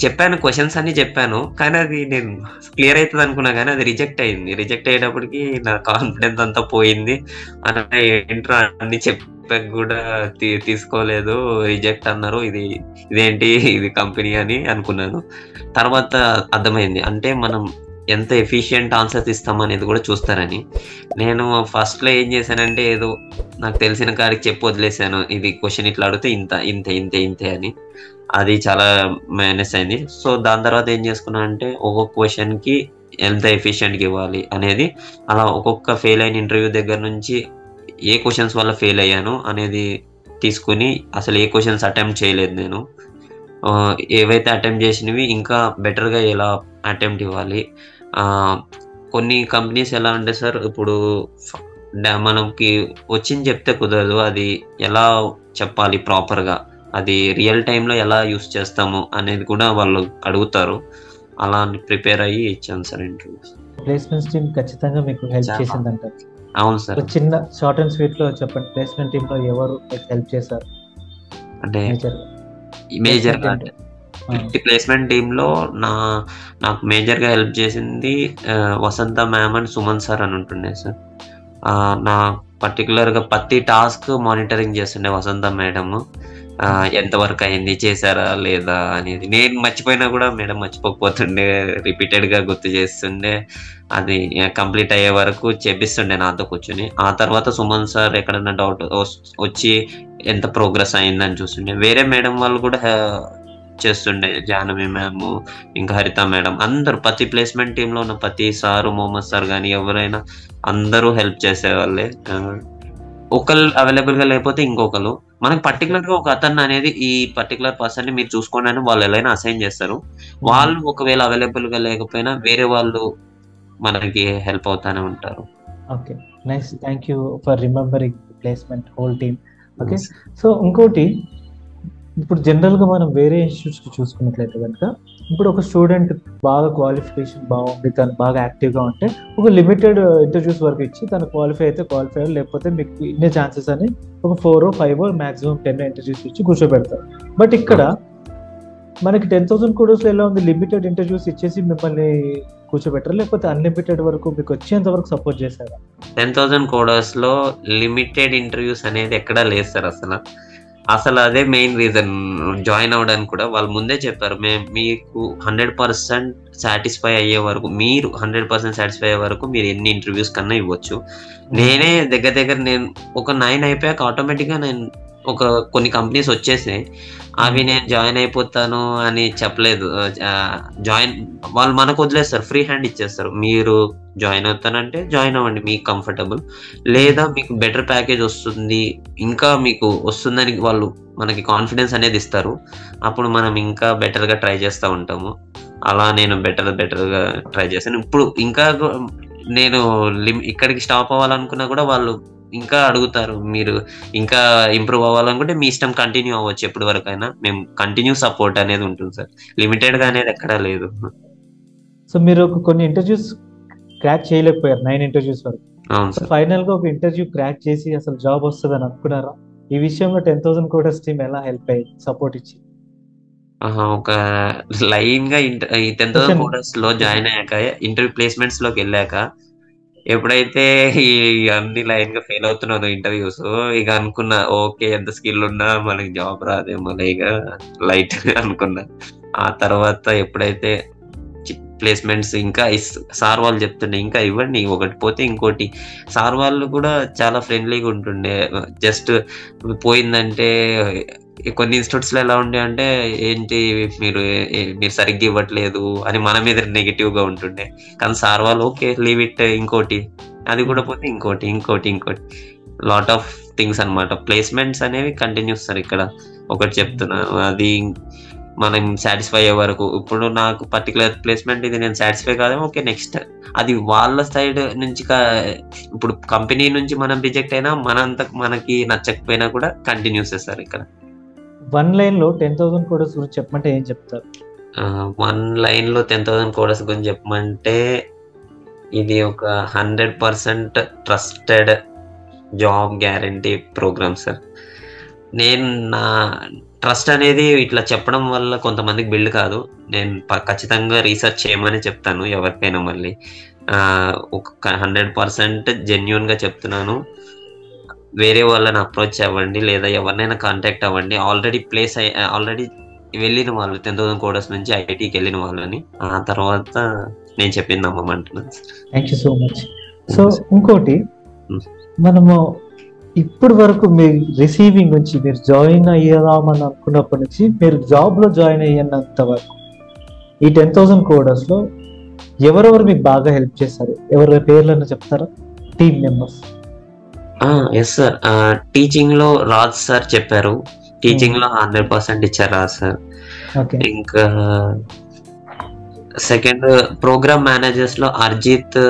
చెప్పాను, క్వశ్చన్స్ అన్ని చెప్పాను, కానీ అది నేను క్లియర్ అవుతుంది అనుకున్నా, కానీ అది రిజెక్ట్ అయింది. రిజెక్ట్ అయ్యేటప్పటికి నా కాన్ఫిడెన్స్ అంతా పోయింది. అన్న ఏంట్రా అన్ని చెప్పాక కూడా తీసుకోలేదు, రిజెక్ట్ అన్నారు, ఇదేంటి ఇది కంపెనీ అని అనుకున్నాను. తర్వాత అర్థమైంది, అంటే మనం ఎంత ఎఫిషియెంట్ ఆన్సర్స్ ఇస్తామనేది కూడా చూస్తారని. నేను ఫస్ట్లో ఏం చేశానంటే ఏదో నాకు తెలిసిన కాడికి చెప్పి వదిలేశాను, ఇది క్వశ్చన్ ఇట్లా అడిగితే ఇంతే అని. అది చాలా మైనస్ అయింది. సో దాని తర్వాత ఏం చేసుకున్నా అంటే ఒక్కొక్క క్వశ్చన్కి ఎంత ఎఫిషియెంట్గా ఇవ్వాలి అనేది, అలా ఒక్కొక్క ఫెయిల్ అయిన ఇంటర్వ్యూ దగ్గర నుంచి ఏ క్వశ్చన్స్ వల్ల ఫెయిల్ అయ్యాను అనేది తీసుకుని, అసలు ఏ క్వశ్చన్స్ అటెంప్ట్ చేయలేదు నేను, ఏవైతే అటెంప్ట్ చేసినవి ఇంకా బెటర్గా ఎలా అటెంప్ట్ ఇవ్వాలి. కొన్ని కంపెనీస్ ఎలా అంటే సార్, ఇప్పుడు మనకి వచ్చింది చెప్తే కుదరదు, అది ఎలా చెప్పాలి ప్రాపర్గా, అది రియల్ టైంలో ఎలా యూస్ చేస్తాము అనేది కూడా వాళ్ళు అడుగుతారు. అలా ప్రిపేర్ అయ్యి ఇచ్చాను సార్ ఇంటర్వ్యూస్. ప్లేస్మెంట్ టీమ్ ఖచ్చితంగా మీకు హెల్ప్ చేసిందంటారు? అవును సార్. చిన్న షార్ట్ అండ్ స్వీట్ లో చెప్పండి, ప్లేస్మెంట్ టీమ్ లో ఎవరు హెల్ప్ చేశారు అంటే మేజర్గా? అంటే ప్లేస్మెంట్ టీంలో నాకు మేజర్గా హెల్ప్ చేసింది వసంత మ్యామ్ అండ్ సుమన్ సార్ అని ఉంటుండే సార్. నా పర్టికులర్గా ప్రతి టాస్క్ మానిటరింగ్ చేస్తుండే వసంత మేడం. ఎంతవరకు అయింది, చేశారా లేదా అనేది. నేను మర్చిపోయినా కూడా మేడం మర్చిపోకపోతుండే, రిపీటెడ్గా గుర్తు చేస్తుండే, అది కంప్లీట్ అయ్యే వరకు చేపిస్తుండే నాతో కూర్చొని. ఆ తర్వాత సుమన్ సార్ ఎక్కడన్నా డౌట్ వచ్చి ఎంత ప్రోగ్రెస్ అయిందని చూస్తుండే. వేరే మేడం వాళ్ళు కూడా చేస్తుండే, జాహ్నవి మ్యామ్, ఇంకా హరిత మేడం, అందరూ ప్రతి ప్లేస్మెంట్ టీంలో ఉన్న ప్రతి సారు, మొహమ్మద్ సార్ కానీ ఎవరైనా అందరూ హెల్ప్ చేసేవాళ్ళే. ఒకళ్ళు అవైలబుల్గా లేకపోతే ఇంకొకరు, మనకి పర్టికులర్గా ఒక అతను అనేది ఈ పర్టికులర్ పర్సన్ని మీరు చూసుకోండి అని వాళ్ళు ఎలా అసైన్ చేస్తారు. వాళ్ళు ఒకవేళ అవైలబుల్గా లేకపోయినా వేరే వాళ్ళు మనకి హెల్ప్ అవుతానే ఉంటారు. Okay, nice, thank you for remembering placement whole team. Okay, so ఇంకోటి, ఇప్పుడు జనరల్గా మనం వేరే ఇన్స్టిట్యూట్స్కి చూసుకున్నట్లయితే కనుక, ఇప్పుడు ఒక స్టూడెంట్ బాగా క్వాలిఫికేషన్ బాగుంది, తను బాగా యాక్టివ్గా ఉంటే ఒక లిమిటెడ్ ఇంటర్వ్యూస్ వరకు ఇచ్చి తను క్వాలిఫై అయితే క్వాలిఫై, లేకపోతే మీకు ఇన్ని ఛాన్సెస్ అని ఒక 4 or 5 మాక్సిమం 10 ఇంటర్వ్యూస్ ఇచ్చి కూర్చోబెడతారు. బట్ ఇక్కడ మనకి 10,000 కోడర్స్లో ఎలా ఉంది, లిమిటెడ్ ఇంటర్వ్యూస్ ఇచ్చేసి మిమ్మల్ని కూర్చోబెట్టరు, లేకపోతే అన్లిమిటెడ్ వరకు మీకు వచ్చేంత వరకు సపోర్ట్ చేశారా? 10,000 కోడర్స్లో లిమిటెడ్ ఇంటర్వ్యూస్ అనేది ఎక్కడా లేదు సార్. అసలు అదే మెయిన్ రీజన్ జాయిన్ అవ్వడానికి కూడా. వాళ్ళు ముందే చెప్పారు, మీకు 100% సాటిస్ఫై అయ్యే వరకు, మీరు 100% సాటిస్ఫై అయ్యే వరకు మీరు ఎన్ని ఇంటర్వ్యూస్ కన్నా ఇవ్వచ్చు. నేనే దగ్గర నేను ఒక 9 అయిపోయాక ఆటోమేటిక్గా నేను ఒక కొన్ని కంపెనీస్ వచ్చేసాయి, అవి నేను జాయిన్ అయిపోతాను అని చెప్పలేదు. వాళ్ళు మనకు వదిలేస్తారు, ఫ్రీ హ్యాండ్ ఇచ్చేస్తారు. మీరు జాయిన్ అవుతానంటే జాయిన్ అవ్వండి, మీకు కంఫర్టబుల్, లేదా మీకు బెటర్ ప్యాకేజ్ వస్తుంది, ఇంకా మీకు వస్తుందని వాళ్ళు మనకి కాన్ఫిడెన్స్ అనేది ఇస్తారు. అప్పుడు మనం ఇంకా బెటర్గా ట్రై చేస్తూ ఉంటాము. అలా నేను బెటర్గా ట్రై చేశాను. ఇప్పుడు ఇంకా నేను ఇక్కడికి స్టాప్ అవ్వాలనుకున్నా కూడా వాళ్ళు ఇంకా అడుగుతారు, మీరు ఇంకా ఇంప్రూవ్ అవ్వాలనుకుంటే మీ ఇష్టం, కంటిన్యూ అవ్వచ్చు ఎప్పటి వరకు అయినా, మేము కంటిన్యూ సపోర్ట్ అనేది ఉంటుంది సార్. లిమిటెడ్గా అనేది ఎక్కడా లేదు. సో మీరు కొన్ని ఇంటర్వ్యూస్ క్రాక్ చేయలేకపోయారు, 9 ఇంటర్వ్యూస్ వరకు. అవును సార్. ఫైనల్ గా ఒక ఇంటర్వ్యూ క్రాక్ చేసి అసలు జాబ్ వస్తుందని అనుకున్నారా? ఈ విషయంలో 10,000 కోడర్స్ టీమ్ ఎలా హెల్ప్ అయ్యింది, సపోర్ట్ ఇచ్చి? ఒక లైన్ గా ఈ 10,000 కోడర్స్ లో జాయిన్ అయ్యాక, ఇంటర్వ్యూ ప్లేస్మెంట్స్ లోకి వెళ్ళాక, ఎప్పుడైతే ఈ అన్ని లైన్ గా ఫెయిల్ అవుతున్నాను ఇంటర్వ్యూస్, ఇక అనుకున్నా ఓకే, ఎంత స్కిల్ ఉన్నా మనకి జాబ్ రాదేమో, ఇక లైట్ అనుకున్నా. ఆ తర్వాత ఎప్పుడైతే ప్లేస్మెంట్స్ ఇంకా సార్ వాళ్ళు చెప్తుండే, ఇంకా ఇవ్వండి, ఒకటి పోతే ఇంకోటి. సార్ వాళ్ళు కూడా చాలా ఫ్రెండ్లీగా ఉంటుండే. జస్ట్ పోయిందంటే కొన్ని ఇన్స్టిట్యూట్స్ లో ఎలా ఉండే అంటే ఏంటి మీరు మీరు సరిగ్గా ఇవ్వట్లేదు అని మన మీద నెగిటివ్ గా ఉంటుండే. కానీ సార్ వాళ్ళు ఓకే లీవ్ ఇట్, ఇంకోటి అది కూడా పోతే ఇంకోటి లాట్ ఆఫ్ థింగ్స్ అన్నమాట. ప్లేస్మెంట్స్ అనేవి కంటిన్యూస్ సార్ ఇక్కడ. ఒకటి చెప్తున్నా, అది మనం సాటిస్ఫై అయ్యే వరకు. ఇప్పుడు నాకు పర్టికులర్ ప్లేస్మెంట్ ఇది నేను సాటిస్ఫై కాదేమో, ఓకే నెక్స్ట్. అది వాళ్ళ సైడ్ నుంచి ఇప్పుడు కంపెనీ నుంచి మనం రిజెక్ట్ అయినా మనకి నచ్చకపోయినా కూడా కంటిన్యూస్ సార్ ఇక్కడ. 1 లైన్ లో 10,000 కోడర్స్ గురించి చెప్పమంటే ఏం చెప్తారు? 1 లైన్ లో 10,000 కోడర్స్ గురించి చెప్పమంటే ఇది ఒక 100% trusted job guarantee program sir. నేను నా ట్రస్ట్ అనేది ఇట్లా చెప్పడం వల్ల కొంతమందికి బిల్డ్ కాదు. నేను ఖచ్చితంగా రీసెర్చ్ చేయమని చెప్తాను ఎవరికైనా. మళ్ళీ ఒక 100% జెన్యున్ గా చెప్తున్నాను. వేరే వాళ్ళని అప్రోచ్ అవ్వండి లేదా ఎవరినైనా కాంటాక్ట్ అవ్వండి. ఆల్రెడీ వెళ్ళిన వాళ్ళు 10,000 కోడర్స్ నుంచి ఐఐటికి వెళ్ళిన వాళ్ళని. ఆ తర్వాత నేను చెప్పింది నమ్మమంటున్నాను. Thank you so much. So ఇంకోటి, మనము ఇప్పటి వరకు మీరు రిసీవింగ్ నుంచి మీరు జాయిన్ అయ్యేదామని అనుకున్నప్పటి నుంచి మీరు జాబ్ లో జాయిన్ అయ్యేంత వరకు ఈ 10,000 కోడర్స్ లో ఎవరెవరు మీకు బాగా హెల్ప్ చేస్తారు? ఎవరి పేర్లను చెప్తారా? Team members. Yes sir, teaching లో రాజ్ సార్ చెప్పారు. టీచింగ్ లో 100% ఇచ్చారు రాజ్ సార్. ఇంకా సెకండ్ ప్రోగ్రామ్ మేనేజర్స్ లో అర్జిత్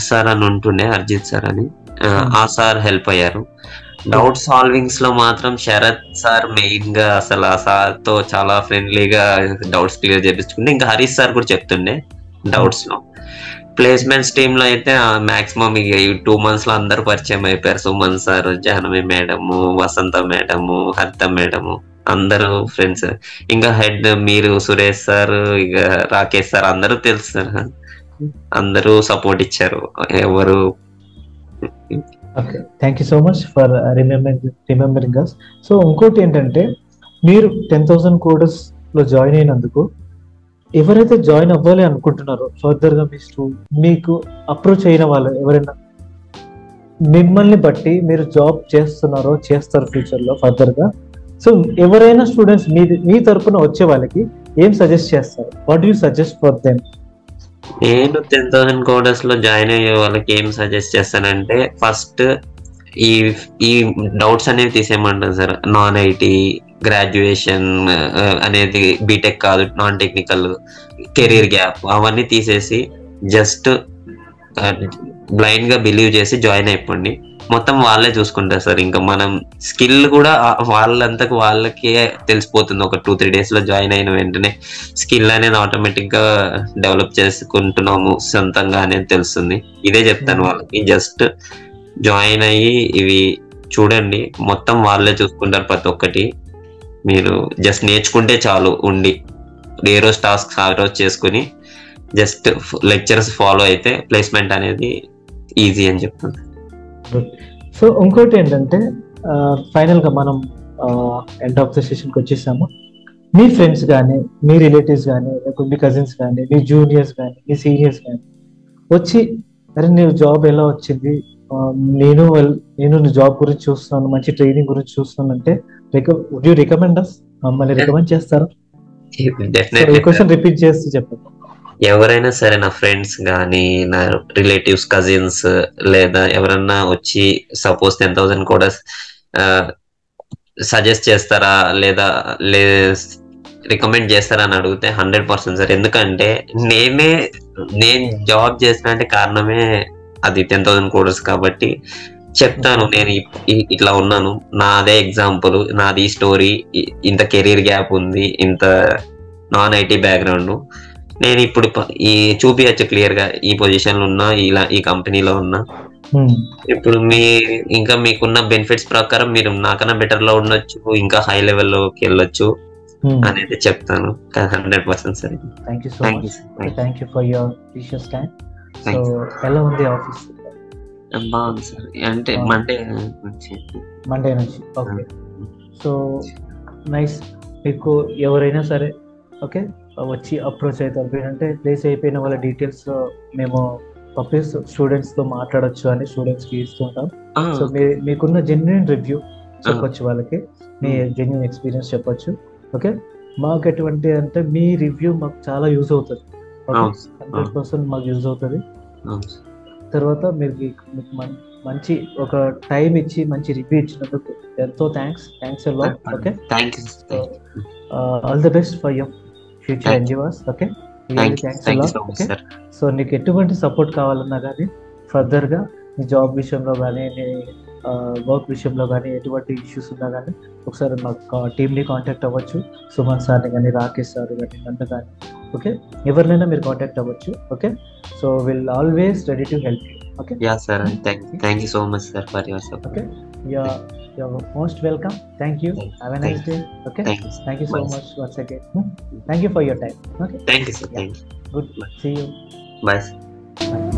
సార్ అని ఉంటుండే, అర్జిత్ సార్ అని, ఆ సార్ హెల్ప్ అయ్యారు. డౌట్ సాల్వింగ్స్ లో మాత్రం శరత్ సార్ మెయిన్ గా, అసలు ఆ సార్ తో చాలా ఫ్రెండ్లీగా డౌట్స్ క్లియర్ చేపించుకుంటే, ఇంకా హరీష్ సార్ కూడా చెప్తుండే డౌట్స్ లో. ప్లేస్మెంట్స్ టీమ్ లో అయితే మాక్సిమం ఈ 2 months లో అందరు పరిచయం అయిపోయారు. సుమన్ సార్, జాహ్నవి మేడము, వసంత మేడము, హరిత మేడము, అందరూ ఫ్రెండ్స్. ఇంకా హెడ్ మీరు, సురేష్ సార్, ఇక రాకేష్ సార్, అందరూ తెలుసు సార్. అందరూ సపోర్ట్ ఇచ్చారు ఎవరు. Okay, thank you so much for remembering us. So ఇంకోటి ఏంటంటే, మీరు 10,000 కోడర్స్ లో జాయిన్ అయినందుకు ఎవరైతే జాయిన్ అవ్వాలి అనుకుంటున్నారో ఫర్దర్ గా మీకు అప్రోచ్ అయిన వాళ్ళు ఎవరైనా మిమ్మల్ని బట్టి మీరు జాబ్ చేస్తారు ఫ్యూచర్ లో ఫర్దర్ గా, సో ఎవరైనా స్టూడెంట్స్ మీ తరపున వచ్చే వాళ్ళకి ఏం సజెస్ట్ చేస్తారు? What you suggest for them? నేను 10,000 కోడర్స్ లో జాయిన్ అయ్యే వాళ్ళకి ఏం సజెస్ట్ చేస్తానంటే, ఫస్ట్ ఈ డౌట్స్ అనేవి తీసేయమంటాను సార్. నాన్ ఐటీ గ్రాడ్యుయేషన్ అనేది బీటెక్ కాదు, నాన్ టెక్నికల్, కెరీర్ గ్యాప్ అవన్నీ తీసేసి జస్ట్ బ్లైండ్ గా బిలీవ్ చేసి జాయిన్ అయిపోండి. మొత్తం వాళ్ళే చూసుకుంటారు సార్. ఇంకా మనం స్కిల్ కూడా వాళ్ళంతకు వాళ్ళకే తెలిసిపోతుంది. ఒక 2-3 days లో జాయిన్ అయిన వెంటనే స్కిల్ అనేది ఆటోమేటిక్ గా డెవలప్ చేసుకుంటున్నాము సొంతంగా అనేది తెలుస్తుంది. ఇదే చెప్తాను వాళ్ళకి, జస్ట్ జాయిన్ అయ్యి ఇవి చూడండి, మొత్తం వాళ్ళే చూసుకుంటారు ప్రతి ఒక్కటి. మీరు జస్ట్ నేర్చుకుంటే చాలు, ఉండి ఏ రోజు టాస్క్ ఆ రోజు చేసుకుని జస్ట్ లెక్చర్స్ ఫాలో అయితే ప్లేస్మెంట్ అనేది ఈజీ అని చెప్తాను. సో ఇంకోటి ఏంటంటే, ఫైనల్ గా మనం ఎండ్ ఆఫ్ ద సెషన్కి వచ్చేసాము. మీ ఫ్రెండ్స్ కానీ, మీ రిలేటివ్స్ కానీ, లేకపోతే మీ కజిన్స్ కానీ, మీ జూనియర్స్ కానీ, మీ సీనియర్స్ కానీ వచ్చి, అరే నీవు జాబ్ ఎలా వచ్చింది, నేను జాబ్ గురించి చూస్తున్నాను, మంచి ట్రైనింగ్ గురించి చూస్తున్నాను అంటే వుడ్ యూ రికమెండ్ అస్? మమ్మల్ని రికమెండ్ చేస్తారా? క్వశ్చన్ రిపీట్ చేస్తూ చెప్పండి. ఎవరైనా సరే, నా ఫ్రెండ్స్ కానీ, నా రిలేటివ్స్, కజిన్స్, లేదా ఎవరన్నా వచ్చి సపోజ్ 10,000 కూడా సజెస్ట్ చేస్తారా లేదా రికమెండ్ చేస్తారా అని అడిగితే 100% సార్. ఎందుకంటే నేను జాబ్ చేసిన అంటే కారణమే అది 10,000 కోడర్స్ కాబట్టి చెప్తాను. నేను ఇట్లా ఉన్నాను, నాదే ఎగ్జాంపుల్, నాది స్టోరీ, ఇంత కెరీర్ గ్యాప్ ఉంది, ఇంత నాన్ ఐటీ బ్యాక్గ్రౌండ్, నేను ఇప్పుడు చూపించచ్చు క్లియర్ గా ఈ పొజిషన్ లో ఉన్నా, ఈ కంపెనీలో ఉన్నా. ఇప్పుడు ఇంకా మీకున్న బెనిఫిట్స్ ప్రకారం మీరు నాకన్నా బెటర్ లో ఉండొచ్చు, ఇంకా హై లెవెల్లోకి వెళ్ళొచ్చు అనేది చెప్తాను 100% sir. Thank you for your precious time. So ఎలా ఉంది ఆఫీస్? బాగుంది సార్. అంటే మండే నుంచి. Okay, so nice. మీకు ఎవరైనా సరే ఓకే వచ్చి అప్రోచ్ అవుతారు అంటే, ప్లేస్ అయిపోయిన వాళ్ళ డీటెయిల్స్ మేము స్టూడెంట్స్ తో మాట్లాడొచ్చు అని స్టూడెంట్స్ కి ఇస్తుంటాం. సో మీకున్న జెన్యున్ రివ్యూ, చెప్పొచ్చు వాళ్ళకి, మీ జెన్యున్ ఎక్స్పీరియన్స్ చెప్పొచ్చు. ఓకే, మాకు ఎటువంటి అంటే మీ రివ్యూ మాకు చాలా యూజ్ అవుతుంది. ఓకే, 100% మాకు యూజ్ అవుతుంది. తర్వాత మీరు మీకు మంచి ఒక టైం ఇచ్చి మంచి రివ్యూ ఇచ్చినందుకు ఎంతో thanks a lot. Okay, all the best for your future endeavours. Okay, thanks a lot. Okay, so నీకు ఎటువంటి సపోర్ట్ కావాలన్నా కానీ ఫర్దర్గా నీ జాబ్ విషయంలో కానీ నీ వర్క్ విషయంలో కానీ ఎటువంటి ఇష్యూస్ ఉన్నా కానీ ఒకసారి మాకు టీమ్ని కాంటాక్ట్ అవ్వచ్చు. సుమన్ సార్ని కానీ, రాకేష్ సార్ కానీ, నన్ను కానీ. ఓకే, ఎవరినైనా మీరు కాంటాక్ట్ అవ్వచ్చు. Okay, so will always ready to help you. Okay, yeah sir, thank you so much sir for your support. Okay, you're most welcome. Thank you. Have a nice day. Okay, thank you so much once again. Thank you for your time. Okay, thank you sir. Thank you. Good. See you. Bye. Bye.